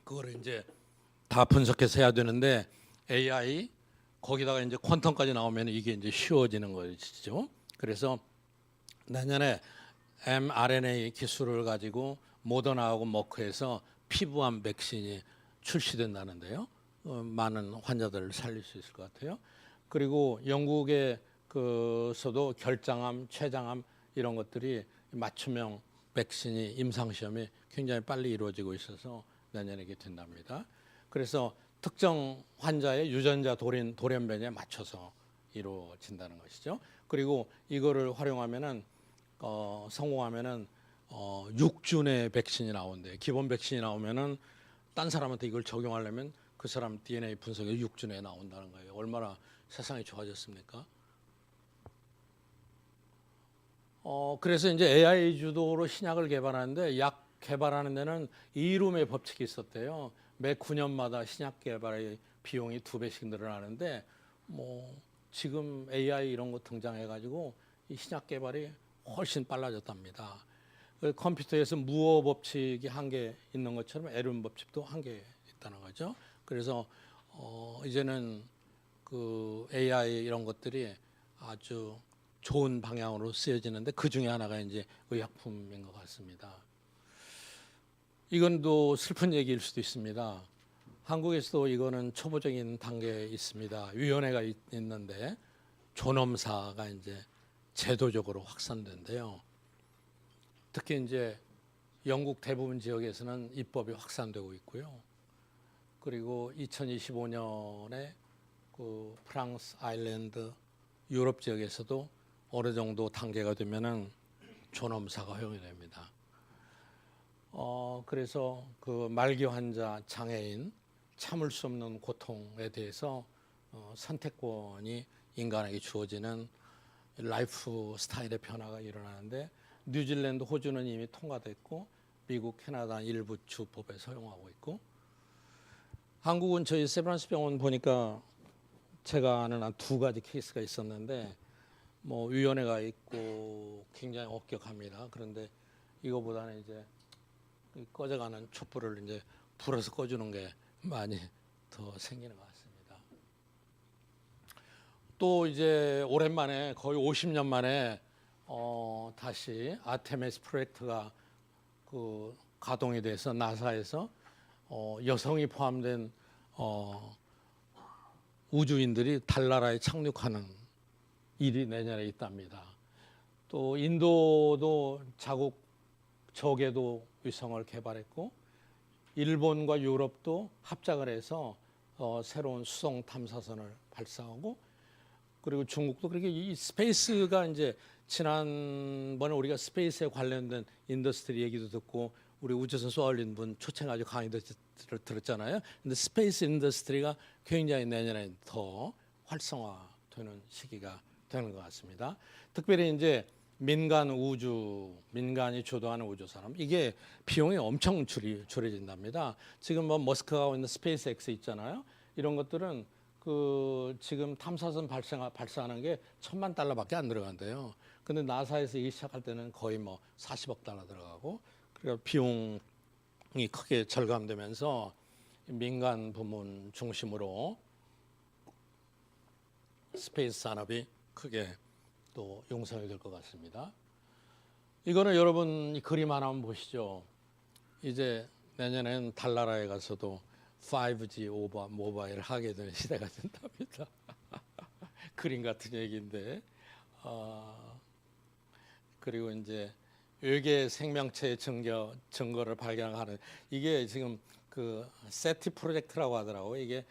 Speaker 2: 그거를 이제 다 분석해서 해야 되는데 AI 거기다가 이제 퀀텀까지 나오면 이게 이제 쉬워지는 것이죠. 그래서 내년에 mRNA 기술을 가지고 모더나하고 머크에서 피부암 백신이 출시된다는데요. 많은 환자들을 살릴 수 있을 것 같아요. 그리고 영국에서도 결장암, 췌장암 이런 것들이 맞춤형 백신이 임상시험이 굉장히 빨리 이루어지고 있어서 내년에 이게 된답니다. 그래서 특정 환자의 유전자 돌연변이에 맞춰서 이루어진다는 것이죠. 그리고 이거를 활용하면은 성공하면은 6준의 백신이 나온대. 기본 백신이 나오면은 딴 사람한테 이걸 적용하려면 그 사람 DNA 분석에 6준에 나온다는 거예요. 얼마나 세상이 좋아졌습니까? 그래서 이제 AI 주도로 신약을 개발하는데 약 개발하는 데는 이룸의 법칙이 있었대요. 매 9년마다 신약 개발의 비용이 2배씩 늘어나는데 뭐 지금 AI 이런 거 등장해가지고 이 신약 개발이 훨씬 빨라졌답니다. 컴퓨터에서 무어 법칙이 한 개 있는 것처럼 에른 법칙도 한 개 있다는 거죠. 그래서 이제는 그 AI 이런 것들이 아주 좋은 방향으로 쓰여지는데 그 중에 하나가 이제 의약품인 것 같습니다. 이건 또 슬픈 얘기일 수도 있습니다. 한국에서도 이거는 초보적인 단계에 있습니다. 위원회가 있는데 존엄사가 이제 제도적으로 확산된대요. 특히 이제 영국 대부분 지역에서는 입법이 확산되고 있고요. 그리고 2025년에 그 프랑스, 아일랜드, 유럽 지역에서도 어느 정도 단계가 되면은 존엄사가 허용이 됩니다. 그래서 그 말기 환자, 장애인, 참을 수 없는 고통에 대해서 선택권이 인간에게 주어지는 라이프 스타일의 변화가 일어나는데 뉴질랜드, 호주는 이미 통과됐고 미국, 캐나다 일부 주법에 허용하고 있고 한국은 저희 세브란스 병원 보니까 제가 아는 한 2가지 케이스가 있었는데 뭐 위원회가 있고 굉장히 엄격합니다. 그런데 이거보다는 이제 꺼져가는 촛불을 이제 불어서 꺼주는 게 많이 더 생기는 것 같습니다. 또 이제 오랜만에 거의 50년 만에 다시 아테미스 프로젝트가 그 가동이 돼서 나사에서 여성이 포함된 우주인들이 달나라에 착륙하는 일이 내년에 있답니다. 또 인도도 자국 저궤도 위성을 개발했고 일본과 유럽도 합작을 해서 새로운 수송 탐사선을 발사하고 그리고 중국도 그렇게 이 스페이스가 이제 지난번에 우리가 스페이스에 관련된 인더스트리 얘기도 듣고 우리 우주선 쏘아올린 분 초청해가지고 강의도 들었잖아요. 근데 스페이스 인더스트리가 굉장히 내년에 더 활성화되는 시기가 되는 것 같습니다. 특별히 이제 민간이 주도하는 우주 산업 이게 비용이 엄청 줄여진답니다. 지금 뭐 머스크가 하고 있는 스페이스 X 있잖아요. 이런 것들은 그 지금 탐사선 발사하는 게 $10,000,000밖에 안 들어간대요. 근데 나사에서 이 시작할 때는 거의 뭐 $400억 들어가고 그러니까 비용이 크게 절감되면서 민간 부문 중심으로 스페이스 산업이 크게 또 용성이 될 것 같습니다. 이거는 여러분 이 그림 하나만 보시죠. 이제 내년엔 달나라에 가서도 5G 모바일 하게 되는 시대가 된답니다. 그림 같은 얘기인데 그리고 이제 외계 생명체의 증거를 발견하는 이게 지금 그 세티 프로젝트라고 하더라고요. 이게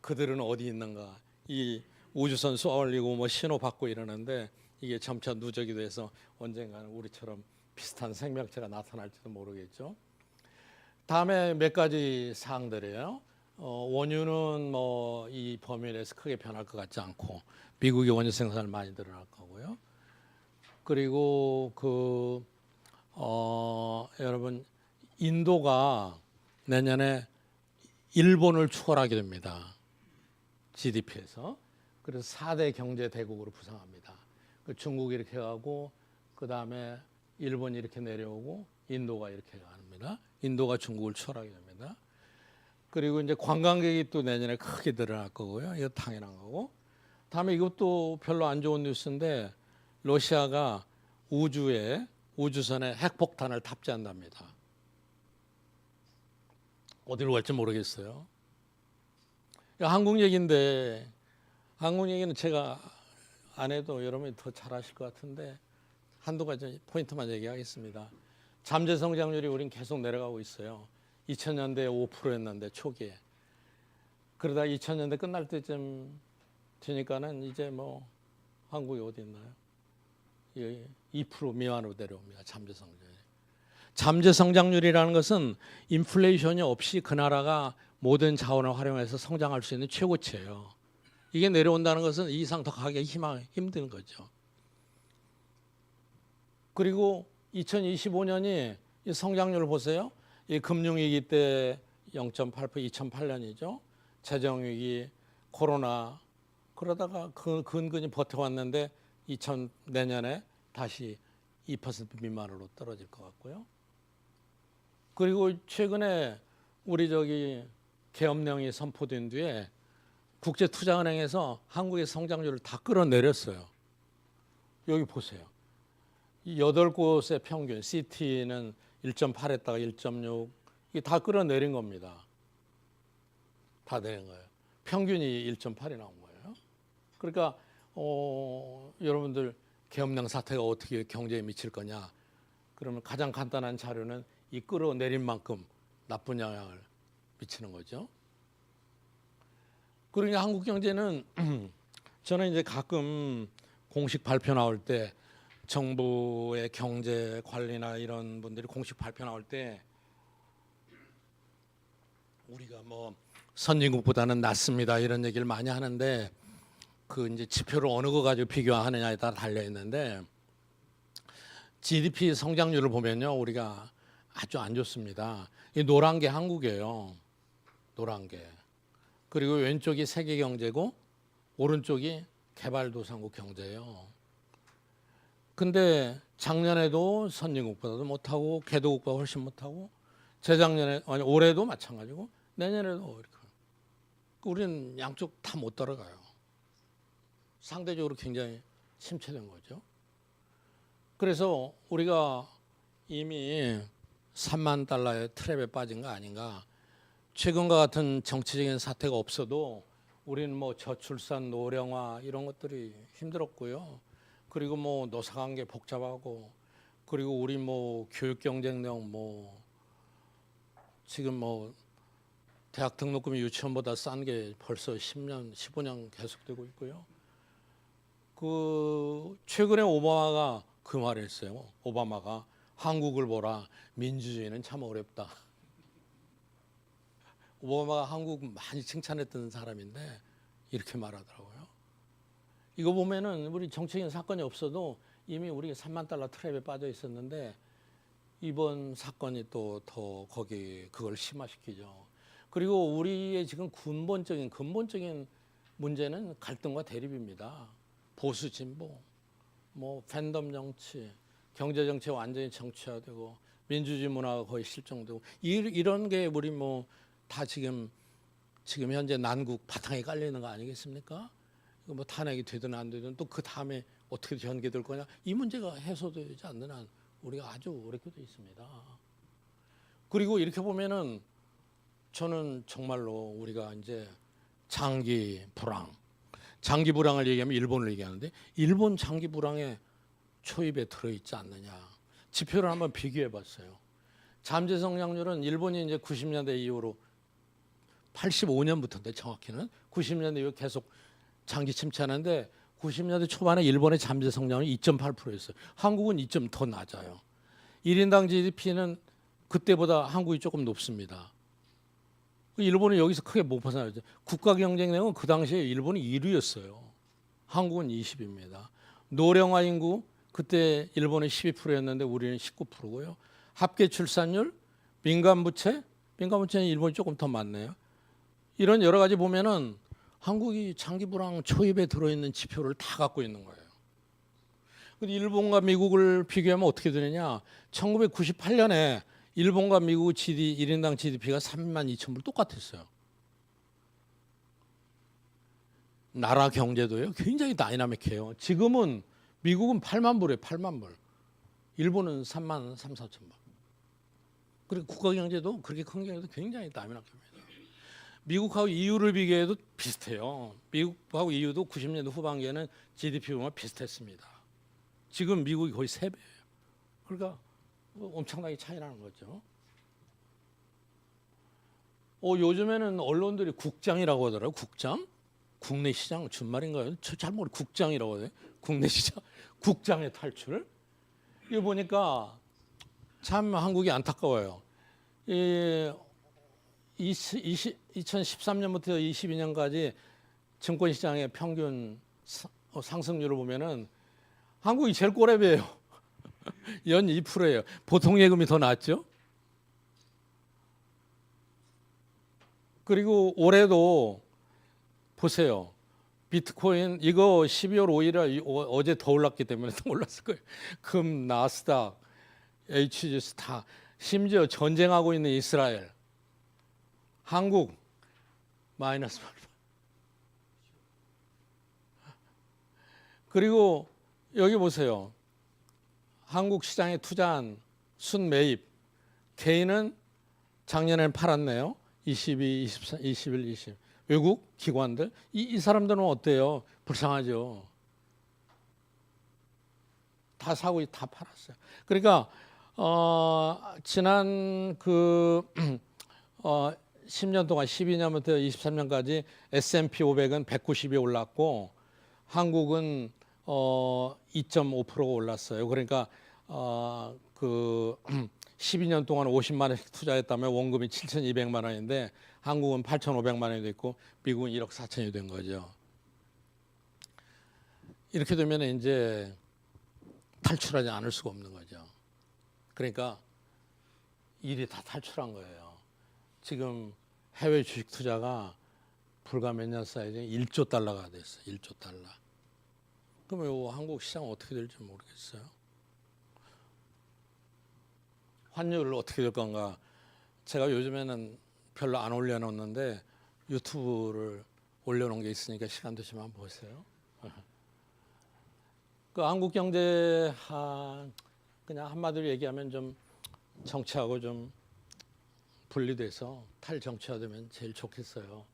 Speaker 2: 그들은 어디 있는가 이 우주선 쏘아 올리고 뭐 신호 받고 이러는데 이게 점차 누적이 돼서 언젠가는 우리처럼 비슷한 생명체가 나타날지도 모르겠죠. 다음에 몇 가지 사항들이에요. 원유는 뭐 이 범위 내에서 크게 변할 것 같지 않고 미국이 원유 생산을 많이 늘어날 거고요. 그리고 여러분 인도가 내년에 일본을 추월하게 됩니다. GDP에서. 그래서 4대 경제 대국으로 부상합니다. 중국이 이렇게 가고 그 다음에 일본이 이렇게 내려오고 인도가 이렇게 갑니다. 인도가 중국을 추월하게 됩니다. 그리고 이제 관광객이 또 내년에 크게 늘어날 거고요. 이거 당연한 거고. 다음에 이것도 별로 안 좋은 뉴스인데 러시아가 우주선에 핵폭탄을 탑재한답니다. 어디로 갈지 모르겠어요. 한국 얘기인데 한국 얘기는 제가 안 해도 여러분이 더 잘 아실 것 같은데 한두 가지 포인트만 얘기하겠습니다. 잠재 성장률이 우린 계속 내려가고 있어요. 2000년대에 5%였는데 초기에. 그러다 2000년대 끝날 때쯤 되니까는 이제 뭐 한국이 어디 있나요? 2% 미만으로 내려옵니다. 잠재 성장률이. 잠재 성장률이라는 것은 인플레이션이 없이 그 나라가 모든 자원을 활용해서 성장할 수 있는 최고치예요. 이게 내려온다는 것은 이 이상 더 가기 힘든 거죠. 그리고 2025년이 이 성장률을 보세요. 이 금융위기 때 0.8% 2008년이죠. 재정위기, 코로나 그러다가 근근히 버텨왔는데 내년에 다시 2% 미만으로 떨어질 것 같고요. 그리고 최근에 우리 계엄령이 선포된 뒤에 국제투자은행에서 한국의 성장률을 다 끌어내렸어요. 여기 보세요. 이 8곳의 평균, CT는 1.8했다가 1.6, 이게 다 끌어내린 겁니다. 다 내린 거예요. 평균이 1.8이 나온 거예요. 그러니까 여러분들 계엄령 사태가 어떻게 경제에 미칠 거냐? 그러면 가장 간단한 자료는 이 끌어내린 만큼 나쁜 영향을 미치는 거죠. 그러니까 한국 경제는 저는 이제 가끔 공식 발표 나올 때 정부의 경제 관리나 이런 분들이 공식 발표 나올 때 우리가 뭐 선진국보다는 낫습니다 이런 얘기를 많이 하는데 그 이제 지표를 어느 거 가지고 비교하느냐에 따라 달려 있는데 GDP 성장률을 보면요 우리가 아주 안 좋습니다. 이 노란 게 한국이에요. 노란 게. 그리고 왼쪽이 세계 경제고 오른쪽이 개발도상국 경제예요. 근데 작년에도 선진국보다도 못하고 개도국보다 훨씬 못하고 재작년에 아니 올해도 마찬가지고 내년에도 이렇게. 우리는 양쪽 다 못 따라가요. 상대적으로 굉장히 침체된 거죠. 그래서 우리가 이미 3만 달러의 트랩에 빠진 거 아닌가. 최근과 같은 정치적인 사태가 없어도 우리는 뭐 저출산, 노령화 이런 것들이 힘들었고요. 그리고 뭐 노사관계 복잡하고 그리고 우리 뭐 교육 경쟁력 뭐 지금 뭐 대학 등록금이 유치원보다 싼 게 벌써 10년, 15년 계속되고 있고요. 그 최근에 오바마가 그 말을 했어요. 오바마가 한국을 보라. 민주주의는 참 어렵다. 오바마가 한국 많이 칭찬했던 사람인데 이렇게 말하더라고요. 이거 보면은 우리 정치적인 사건이 없어도 이미 우리가 3만 달러 트랩에 빠져 있었는데 이번 사건이 또 더 거기 그걸 심화시키죠. 그리고 우리의 지금 근본적인 문제는 갈등과 대립입니다. 보수 진보, 뭐 팬덤 정치, 경제 정치 완전히 정치화되고 민주주의 문화가 거의 실종되고 이런 게 우리 뭐 다 지금 현재 난국 바탕에 깔려 있는 거 아니겠습니까? 뭐 탄핵이 되든 안 되든 또 그 다음에 어떻게 전개될 거냐 이 문제가 해소되지 않는 한 우리가 아주 어렵게 돼 있습니다. 그리고 이렇게 보면은 저는 정말로 우리가 이제 장기 불황을 얘기하면 일본을 얘기하는데 일본 장기 불황에 초입에 들어있지 않느냐 지표를 한번 비교해봤어요. 잠재 성장률은 일본이 이제 90년대 이후로 85년부터인데 정확히는 90년대 이후 계속 장기 침체하는데 90년대 초반에 일본의 잠재 성장률이 2.8%였어요. 한국은 2점 더 낮아요. 1인당 GDP는 그때보다 한국이 조금 높습니다. 일본은 여기서 크게 못 벗어나죠. 국가 경쟁력은 그 당시에 일본이 1위였어요. 한국은 20입니다. 노령화 인구 그때 일본은 12%였는데 우리는 19%고요. 합계 출산율, 민간 부채는 일본이 조금 더 많네요. 이런 여러 가지 보면은 한국이 장기 불황 초입에 들어있는 지표를 다 갖고 있는 거예요. 근데 일본과 미국을 비교하면 어떻게 되느냐? 1998년에 일본과 미국 1인당 GDP가 3만 2천 불 똑같았어요. 나라 경제도요. 굉장히 다이나믹해요. 지금은 미국은 8만 불이에요. 8만 불. 일본은 3만 3, 4천 불. 그리고 국가 경제도 그렇게 큰 경제도 굉장히 다이나믹합니다. 미국하고 EU를 비교해도 비슷해요. 미국하고 EU도 90년대 후반기에는 GDP 보면 비슷했습니다. 지금 미국이 거의 3배예요. 그러니까 엄청나게 차이 나는 거죠. 요즘에는 언론들이 국장이라고 하더라고요. 국장? 국내 시장 준말인가요? 잘 모르 국장이라고 하더라고요. 국내 시장 국장의 탈출. 이거 보니까 참 한국이 안타까워요. 2013년부터 22년까지 증권시장의 평균 상승률을 보면은 한국이 제일 꼬레비예요. 연 2%예요. 보통 예금이 더 낮죠. 그리고 올해도 보세요. 비트코인 이거 12월 5일에 어제 더 올랐기 때문에 더 올랐을 거예요. 금, 나스닥, HGS 다 심지어 전쟁하고 있는 이스라엘, 한국 마이너스 8%. 그리고 여기 보세요. 한국 시장에 투자한 순매입 개인은 작년에는 팔았네요. 22, 24, 21, 20. 외국 기관들 이 사람들은 어때요? 불쌍하죠. 다 사고 다 팔았어요. 그러니까 지난 10년 동안 12년부터 23년까지 S&P 500은 190이 올랐고 한국은 2.5%가 올랐어요. 그러니까 12년 동안 50만 원씩 투자했다면 원금이 7,200만 원인데 한국은 8,500만 원이 됐고 미국은 1억 4천이 된 거죠. 이렇게 되면 이제 탈출하지 않을 수가 없는 거죠. 그러니까 일이 다 탈출한 거예요. 지금 해외 주식 투자가 불과 몇 년 사이에 1조 달러가 됐어요. 1조 달러. 그러면 한국 시장 어떻게 될지 모르겠어요. 환율 어떻게 될 건가. 제가 요즘에는 별로 안 올려놓는데 유튜브를 올려놓은 게 있으니까 시간 되시면 한번 보세요. 그 한국 경제 그냥 한마디로 얘기하면 좀 정치하고 좀 분리돼서 탈정치화되면 제일 좋겠어요.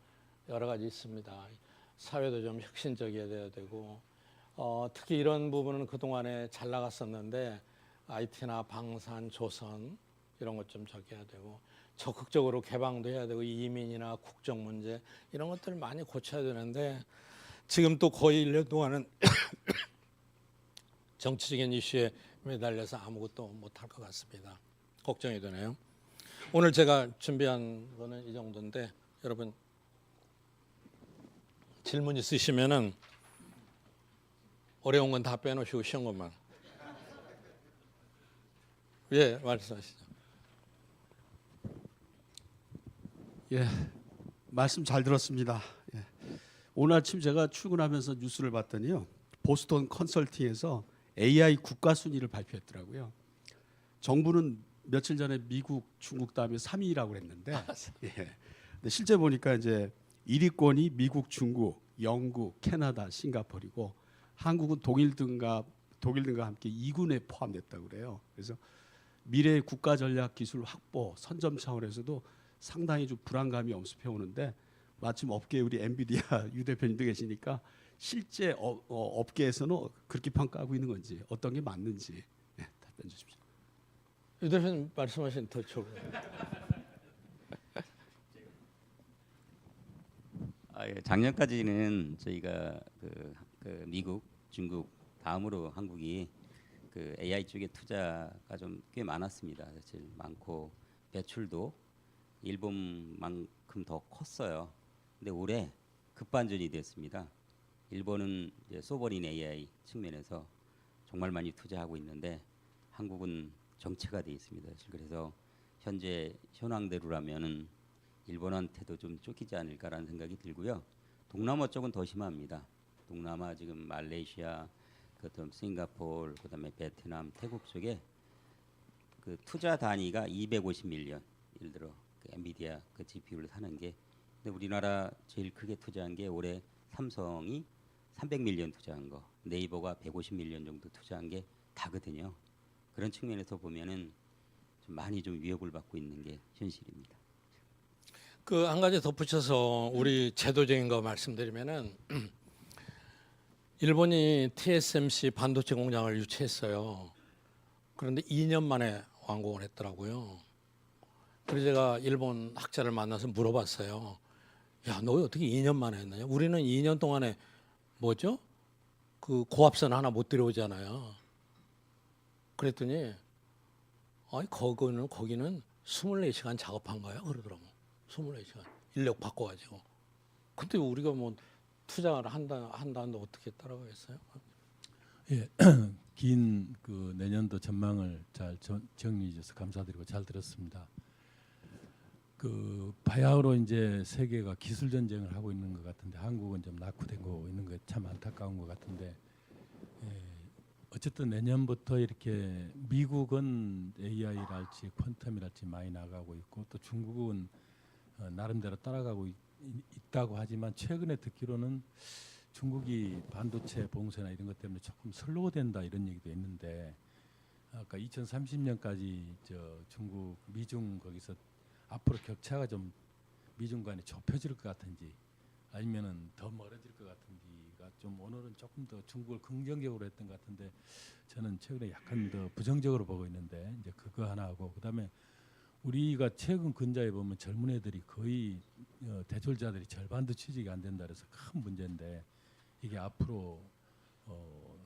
Speaker 2: 여러 가지 있습니다. 사회도 좀 혁신적이어야 돼야 되고 특히 이런 부분은 그동안에 잘 나갔었는데 IT나 방산, 조선 이런 것 좀 저기 해야 되고 적극적으로 개방도 해야 되고 이민이나 국정 문제 이런 것들을 많이 고쳐야 되는데 지금 또 거의 1년 동안은 정치적인 이슈에 매달려서 아무것도 못할 것 같습니다. 걱정이 되네요. 오늘 제가 준비한 거는 이 정도인데 여러분 질문 있으시면은 어려운 건 다 빼놓으시고 쉬운 것만. 예, 말씀하시죠.
Speaker 3: 예, 말씀 잘 들었습니다. 예. 오늘 아침 제가 출근하면서 뉴스를 봤더니요, 보스턴 컨설팅에서 AI 국가 순위를 발표했더라고요. 정부는 며칠 전에 미국, 중국 다음에 3위라고 그랬는데, 예. 근데 실제 보니까 이제 1위권이 미국, 중국, 영국, 캐나다, 싱가포르이고 한국은 독일 등과 함께 2군에 포함됐다고 그래요. 그래서 미래의 국가 전략 기술 확보 선점 차원에서도 상당히 좀 불안감이 엄습해 오는데 마침 업계 우리 엔비디아 유 대표님도 계시니까 실제 업계에서는 그렇게 평가하고 있는 건지 어떤 게 맞는지 답변 주십시오.
Speaker 2: 유 대표님 말씀하신 더 좋을
Speaker 4: 예, 작년까지는 저희가 그 미국, 중국 다음으로 한국이 그 AI 쪽에 투자가 좀 꽤 많았습니다. 사실 많고 매출도 일본만큼 더 컸어요. 근데 올해 급반전이 됐습니다. 일본은 이제 소버린 AI 측면에서 정말 많이 투자하고 있는데 한국은 정체가 돼 있습니다. 사실 그래서 현재 현황대로라면은 일본한테도 좀 쫓기지 않을까라는 생각이 들고요. 동남아 쪽은 더 심합니다. 동남아 지금 말레이시아, 그다음 싱가포르, 그다음에 베트남, 태국 쪽에 그 투자 단위가 250밀리언. 예를 들어 그 엔비디아 그 GPU를 사는 게, 근데 우리나라 제일 크게 투자한 게 올해 삼성이 300밀리언 투자한 거, 네이버가 150밀리언 정도 투자한 게 다거든요. 그런 측면에서 보면은 좀 많이 좀 위협을 받고 있는 게 현실입니다.
Speaker 2: 그 한 가지 덧붙여서 우리 제도적인 거 말씀드리면은 일본이 TSMC 반도체 공장을 유치했어요. 그런데 2년 만에 완공을 했더라고요. 그래서 제가 일본 학자를 만나서 물어봤어요. 야, 너 어떻게 2년 만에 했느냐? 우리는 2년 동안에 뭐죠? 그 고압선 하나 못 들여오잖아요. 그랬더니 아니 거기는 24시간 작업한 거야 그러더라고. 24시간 인력 바꿔가지고. 근데 우리가 뭐 투자를 한다는데 어떻게 따라가겠어요?
Speaker 5: 예, 긴 그 내년도 전망을 잘 정리해 주셔서 감사드리고 잘 들었습니다. 그 바야흐로 이제 세계가 기술 전쟁을 하고 있는 것 같은데 한국은 좀 낙후되고 있는 게 참 안타까운 것 같은데, 어쨌든 내년부터 이렇게 미국은 AI랄지 퀀텀이랄지 많이 나가고 있고 또 중국은 나름대로 따라가고 있다고 하지만 최근에 듣기로는 중국이 반도체 봉쇄나 이런 것 때문에 조금 슬로우된다 이런 얘기도 있는데 아까 2030년까지 중국 미중 거기서 앞으로 격차가 좀 미중 간에 좁혀질 것 같은지 아니면은 더 멀어질 것 같은지가 좀 오늘은 조금 더 중국을 긍정적으로 했던 것 같은데 저는 최근에 약간 더 부정적으로 보고 있는데 이제 그거 하나 하고 그다음에 우리가 최근 근자에 보면 젊은 애들이 거의 대졸자들이 절반도 취직이 안 된다 그래서 큰 문제인데 이게 앞으로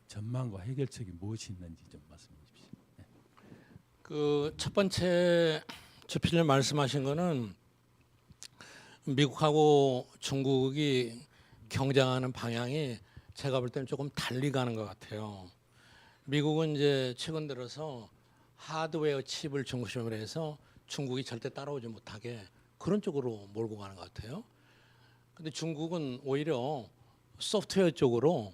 Speaker 5: 전망과 해결책이 무엇이 있는지 좀 말씀해 주십시오.
Speaker 2: 그 첫 번째 주필님 말씀하신 거는 미국하고 중국이 경쟁하는 방향이 제가 볼 때는 조금 달리 가는 것 같아요. 미국은 이제 최근 들어서 하드웨어 칩을 중심으로 해서 중국이 절대 따라오지 못하게 그런 쪽으로 몰고 가는 것 같아요. 근데 중국은 오히려 소프트웨어 쪽으로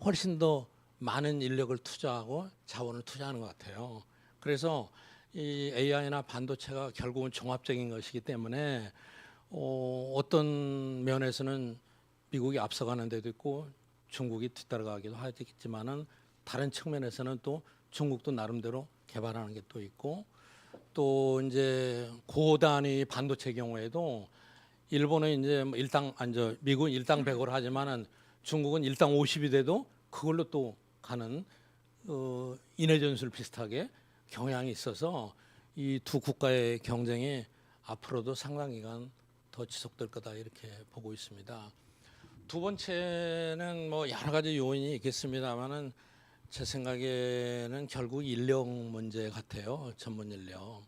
Speaker 2: 훨씬 더 많은 인력을 투자하고 자원을 투자하는 것 같아요. 그래서 이 AI나 반도체가 결국은 종합적인 것이기 때문에 어떤 면에서는 미국이 앞서가는 데도 있고 중국이 뒤따라가기도 하겠지만은 다른 측면에서는 또 중국도 나름대로 개발하는 게 또 있고 또 이제 고단위 반도체 경우에도 일본은 이제 뭐 미국은 일당 100으로 하지만은 중국은 일당 50이 돼도 그걸로 또 가는 인해 전술 비슷하게 경향이 있어서 이 두 국가의 경쟁이 앞으로도 상당 기간 더 지속될 거다 이렇게 보고 있습니다. 두 번째는 뭐 여러 가지 요인이 있겠습니다만은 제 생각에는 결국 인력 문제 같아요. 전문 인력.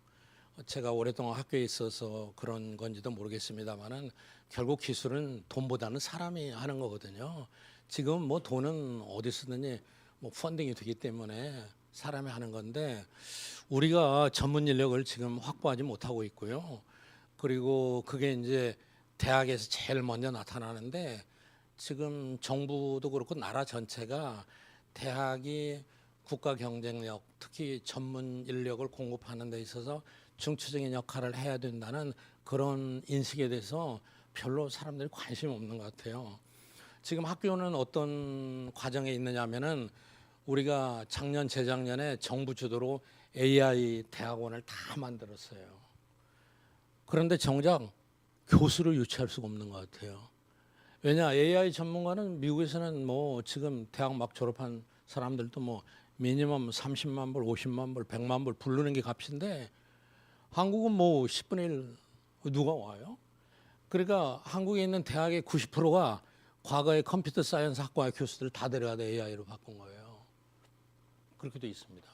Speaker 2: 제가 오랫동안 학교에 있어서 그런 건지도 모르겠습니다만은 결국 기술은 돈보다는 사람이 하는 거거든요. 지금 뭐 돈은 어디서든지 뭐 펀딩이 되기 때문에 사람이 하는 건데 우리가 전문 인력을 지금 확보하지 못하고 있고요. 그리고 그게 이제 대학에서 제일 먼저 나타나는데 지금 정부도 그렇고 나라 전체가 대학이 국가 경쟁력, 특히 전문 인력을 공급하는 데 있어서 중추적인 역할을 해야 된다는 그런 인식에 대해서 별로 사람들이 관심이 없는 것 같아요. 지금 학교는 어떤 과정에 있느냐면은 우리가 작년, 재작년에 정부 주도로 AI 대학원을 다 만들었어요. 그런데 정작 교수를 유치할 수가 없는 것 같아요. 왜냐 AI 전문가는 미국에서는 뭐 지금 대학 막 졸업한 사람들도 뭐 미니멈 30만 불, 50만 불, 100만 불 부르는 게 값인데 한국은 뭐 10분의 1 누가 와요? 그러니까 한국에 있는 대학의 90%가 과거의 컴퓨터 사이언스 학과의 교수들을 다 데려가다 AI로 바꾼 거예요. 그렇게 돼 있습니다.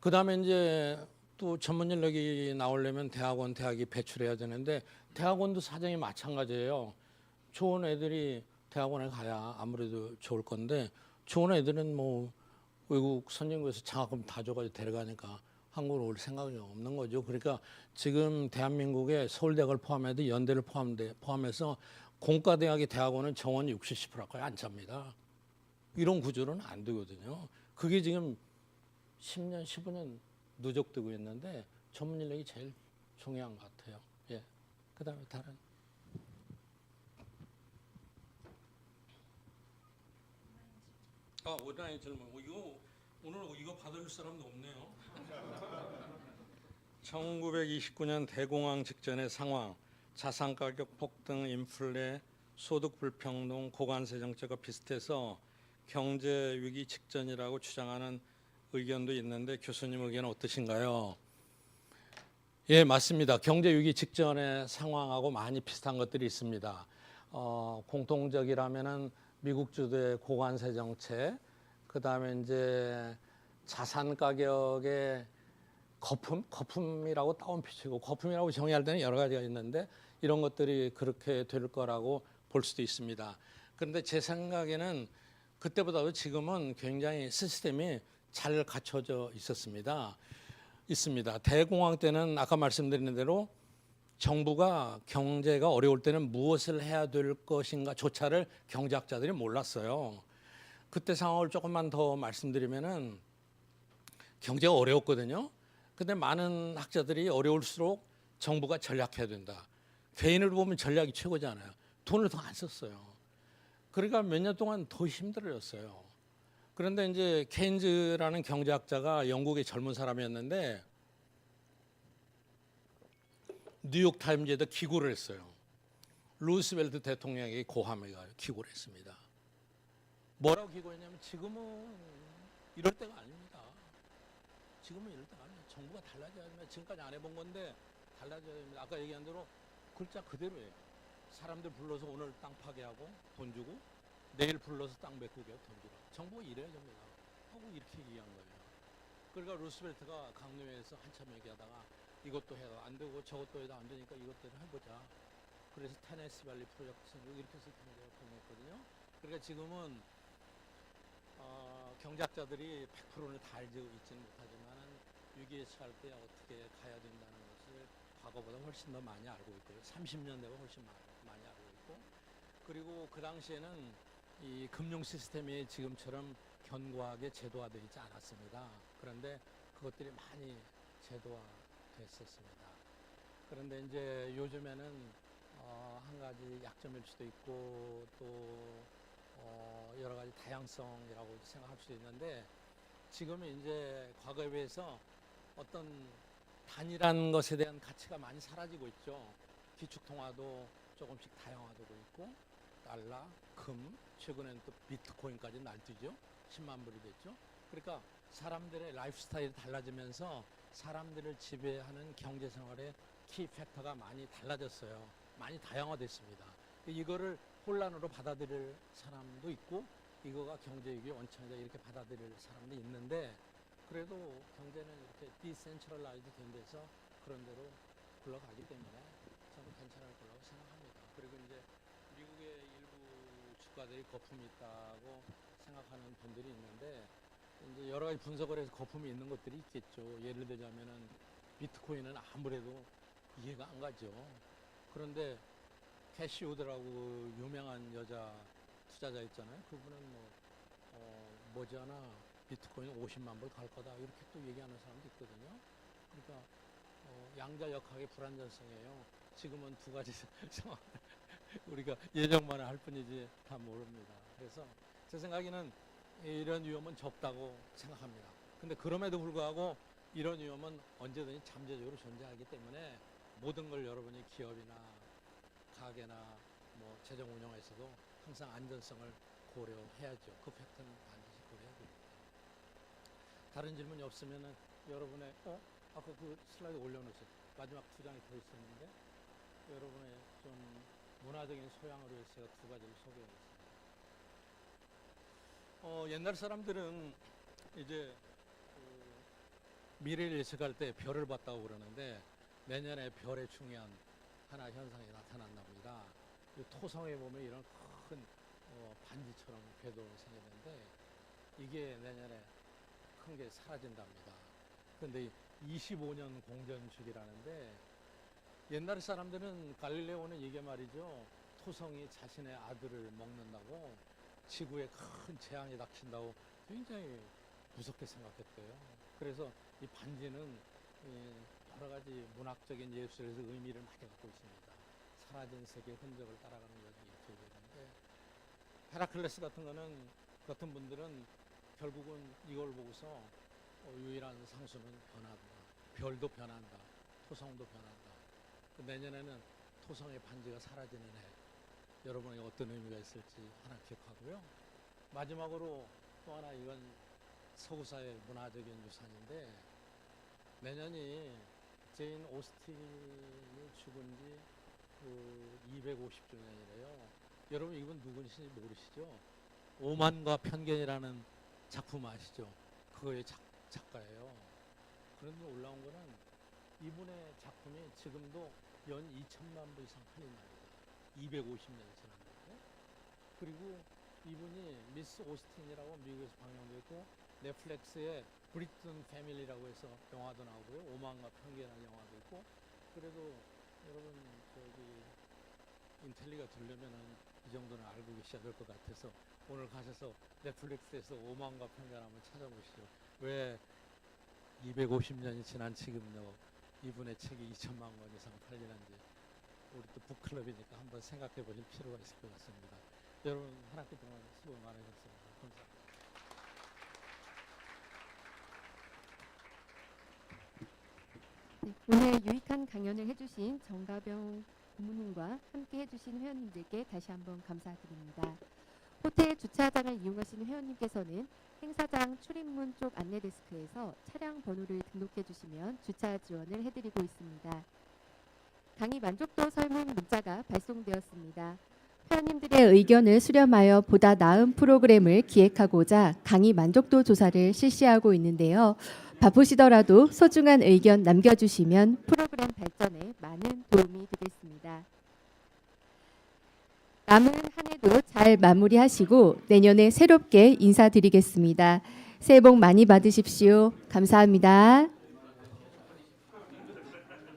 Speaker 2: 그 다음에 이제 또 전문 인력이 나오려면 대학이 배출해야 되는데 대학원도 사정이 마찬가지예요. 좋은 애들이 대학원에 가야 아무래도 좋을 건데 좋은 애들은 뭐 외국 선진국에서 장학금 다 줘가지고 데려가니까 한국으로 올 생각이 없는 거죠. 그러니까 지금 대한민국의 서울대학을 포함해도 연대를 포함해서 공과대학의 대학원은 정원 60, 70%까지 안 찹니다. 이런 구조는 안 되거든요. 그게 지금 10년, 15년 누적되고 있는데 전문 인력이 제일 중요한 것 같아요. 예. 그다음에 다른. 온라인 질문. 오늘 이거 받을 사람도 없네요. 1929년 대공황 직전의 상황, 자산 가격 폭등, 인플레, 소득 불평등, 고관세 정책과 비슷해서 경제 위기 직전이라고 주장하는 의견도 있는데 교수님 의견은 어떠신가요? 예, 맞습니다. 경제 위기 직전의 상황하고 많이 비슷한 것들이 있습니다. 공통적이라면은 미국 주도의 고관세 정책, 그다음에 이제 자산 가격의 거품이라고 다운피치고 거품이라고 정의할 때는 여러 가지가 있는데 이런 것들이 그렇게 될 거라고 볼 수도 있습니다. 그런데 제 생각에는 그때보다도 지금은 굉장히 시스템이 잘 갖춰져 있습니다. 대공황 때는 아까 말씀드린 대로 정부가 경제가 어려울 때는 무엇을 해야 될 것인가 조차를 경제학자들이 몰랐어요. 그때 상황을 조금만 더 말씀드리면은 경제가 어려웠거든요. 근데 많은 학자들이 어려울수록 정부가 전략해야 된다. 개인을 보면 전략이 최고잖아요. 돈을 더 안 썼어요. 그러니까 몇 년 동안 더 힘들어졌어요. 그런데 이제 케인즈라는 경제학자가 영국의 젊은 사람이었는데 뉴욕 타임즈에도 기고를 했어요. 루스벨트 대통령에게 고함을 기고를 했습니다. 뭐라고 기고했냐면 지금은 이럴 때가 아닙니다. 지금은 이럴 때가 아닙니다. 정부가 달라져야 됩니다. 지금까지 안 해본 건데 달라져야 됩니다. 아까 얘기한 대로 글자 그대로예요. 사람들 불러서 오늘 땅 파괴하고 돈 주고 내일 불러서 땅 메꾸게 돈 주라. 정부가 이래야 됩니다. 하고 이렇게 얘기한 거예요. 그러니까 루스벨트가 강요회에서 한참 얘기하다가 이것도 해도 안 되고 저것도 해도 안 되니까 이것대로 해보자. 그래서 테네시 밸리 프로젝트 이렇게 해서 경제가 통했거든요. 그러니까 지금은 경제학자들이 100%를 다 알고 있지는 못하지만 위기에 처할 때 어떻게 가야 된다는 것을 과거보다 훨씬 더 많이 알고 있고요. 30년대가 훨씬 많이 알고 있고, 그리고 그 당시에는 이 금융 시스템이 지금처럼 견고하게 제도화되어 있지 않았습니다. 그런데 그것들이 많이 제도화됐었습니다. 그런데 이제 요즘에는 한 가지 약점일 수도 있고 또 여러 가지 다양성이라고 생각할 수도 있는데, 지금은 이제 과거에 비해서 어떤 단일한 것에 대한 가치가 많이 사라지고 있죠. 기축통화도 조금씩 다양화되고 있고, 달러, 금, 최근에는 또 비트코인까지 날뛰죠. 10만 불이 됐죠. 그러니까 사람들의 라이프 스타일이 달라지면서 사람들을 지배하는 경제 생활의 키 팩터가 많이 달라졌어요. 많이 다양화됐습니다. 이거를 혼란으로 받아들일 사람도 있고, 이거가 경제위기의 원천이다 이렇게 받아들일 사람도 있는데, 그래도 경제는 이렇게 디센트럴라이즈 된 데서 그런 대로 굴러가기 때문에 저는 괜찮을 거라고 생각합니다. 그리고 이제 미국의 일부 주가들이 거품이 있다고 생각하는 분들이 있는데, 이제 여러 가지 분석을 해서 거품이 있는 것들이 있겠죠. 예를 들자면은 비트코인은 아무래도 이해가 안 가죠. 그런데 캐시 우드라고 유명한 여자 투자자 있잖아요. 그분은 머지않아 비트코인 50만 불 갈 거다 이렇게 또 얘기하는 사람도 있거든요. 그러니까 양자역학의 불안전성이에요. 지금은 두 가지 상황 우리가 예정만 할 뿐이지 다 모릅니다. 그래서 제 생각에는 이런 위험은 적다고 생각합니다. 근데 그럼에도 불구하고 이런 위험은 언제든지 잠재적으로 존재하기 때문에 모든 걸 여러분이 기업이나 가게나 뭐 재정 운영에서도 항상 안전성을 고려해야죠. 그 팩트는 반드시 고려해야 됩니다. 다른 질문이 없으면은 여러분의 아까 그 슬라이드 올려놓으셨죠. 마지막 두 장이 더 있었는데 여러분의 좀 문화적인 소양을 위해서 제가 두 가지를 소개하겠습니다. 옛날 사람들은 이제 미래를 예측할 때 별을 봤다고 그러는데, 내년에 별의 중요한 하나 현상이 나타난답니다. 토성에 보면 이런 큰 반지처럼 궤도 생겼는데 이게 내년에 큰 게 사라진답니다. 그런데 25년 공전축이라는데, 옛날 사람들은 갈릴레오는 이게 말이죠. 토성이 자신의 아들을 먹는다고, 지구에 큰 재앙이 닥친다고 굉장히 무섭게 생각했대요. 그래서 이 반지는 여러 가지 문학적인 예술에서 의미를 많이 갖고 있습니다. 사라진 세계의 흔적을 따라가는 것이 이렇게 되는데, 헤라클레스 같은 분들은 결국은 이걸 보고서 유일한 상수는 변한다. 별도 변한다. 토성도 변한다. 내년에는 토성의 반지가 사라지는 해. 여러분에게 어떤 의미가 있을지 하나 기억하고요. 마지막으로 또 하나, 이건 서구사의 문화적인 유산인데, 내년이 제인 오스틴이 죽은 지 250주년이래요. 여러분 이분 누구신지 모르시죠? 오만과 편견이라는 작품 아시죠? 그거의 작가예요. 그런데 올라온 거는 이분의 작품이 지금도 연 2천만 부 이상 팔린 날이에요. 250년이 지났는데. 그리고 이분이 미스 오스틴이라고 미국에서 방영됐고, 넷플릭스에 브리튼 패밀리라고 해서 영화도 나오고요. 오만과 편견이라는 영화도 있고. 그래도 여러분 인텔리가 들려면은 이 정도는 알고 계셔야 될 것 같아서 오늘 가셔서 넷플릭스에서 오만과 편견 한번 찾아보시죠. 왜 250년이 지난 지금도 이분의 책이 2천만 권 이상 팔리는지 우리 또 북클럽이니까 한번 생각해 보실 필요가 있을 것 같습니다. 여러분 한 학기 동안 수고 많으셨습니다. 감사합니다.
Speaker 1: 네, 오늘 유익한 강연을 해주신 정가병 고문님과 함께 해주신 회원님들께 다시 한번 감사드립니다. 호텔 주차장을 이용하시는 회원님께서는 행사장 출입문 쪽 안내 데스크에서 차량 번호를 등록해 주시면 주차 지원을 해드리고 있습니다. 강의 만족도 설문 문자가 발송되었습니다. 회원님들의 의견을 수렴하여 보다 나은 프로그램을 기획하고자 강의 만족도 조사를 실시하고 있는데요. 바쁘시더라도 소중한 의견 남겨주시면 프로그램 발전에 많은 도움이 되겠습니다. 남은 한 해도 잘 마무리하시고 내년에 새롭게 인사드리겠습니다. 새해 복 많이 받으십시오. 감사합니다.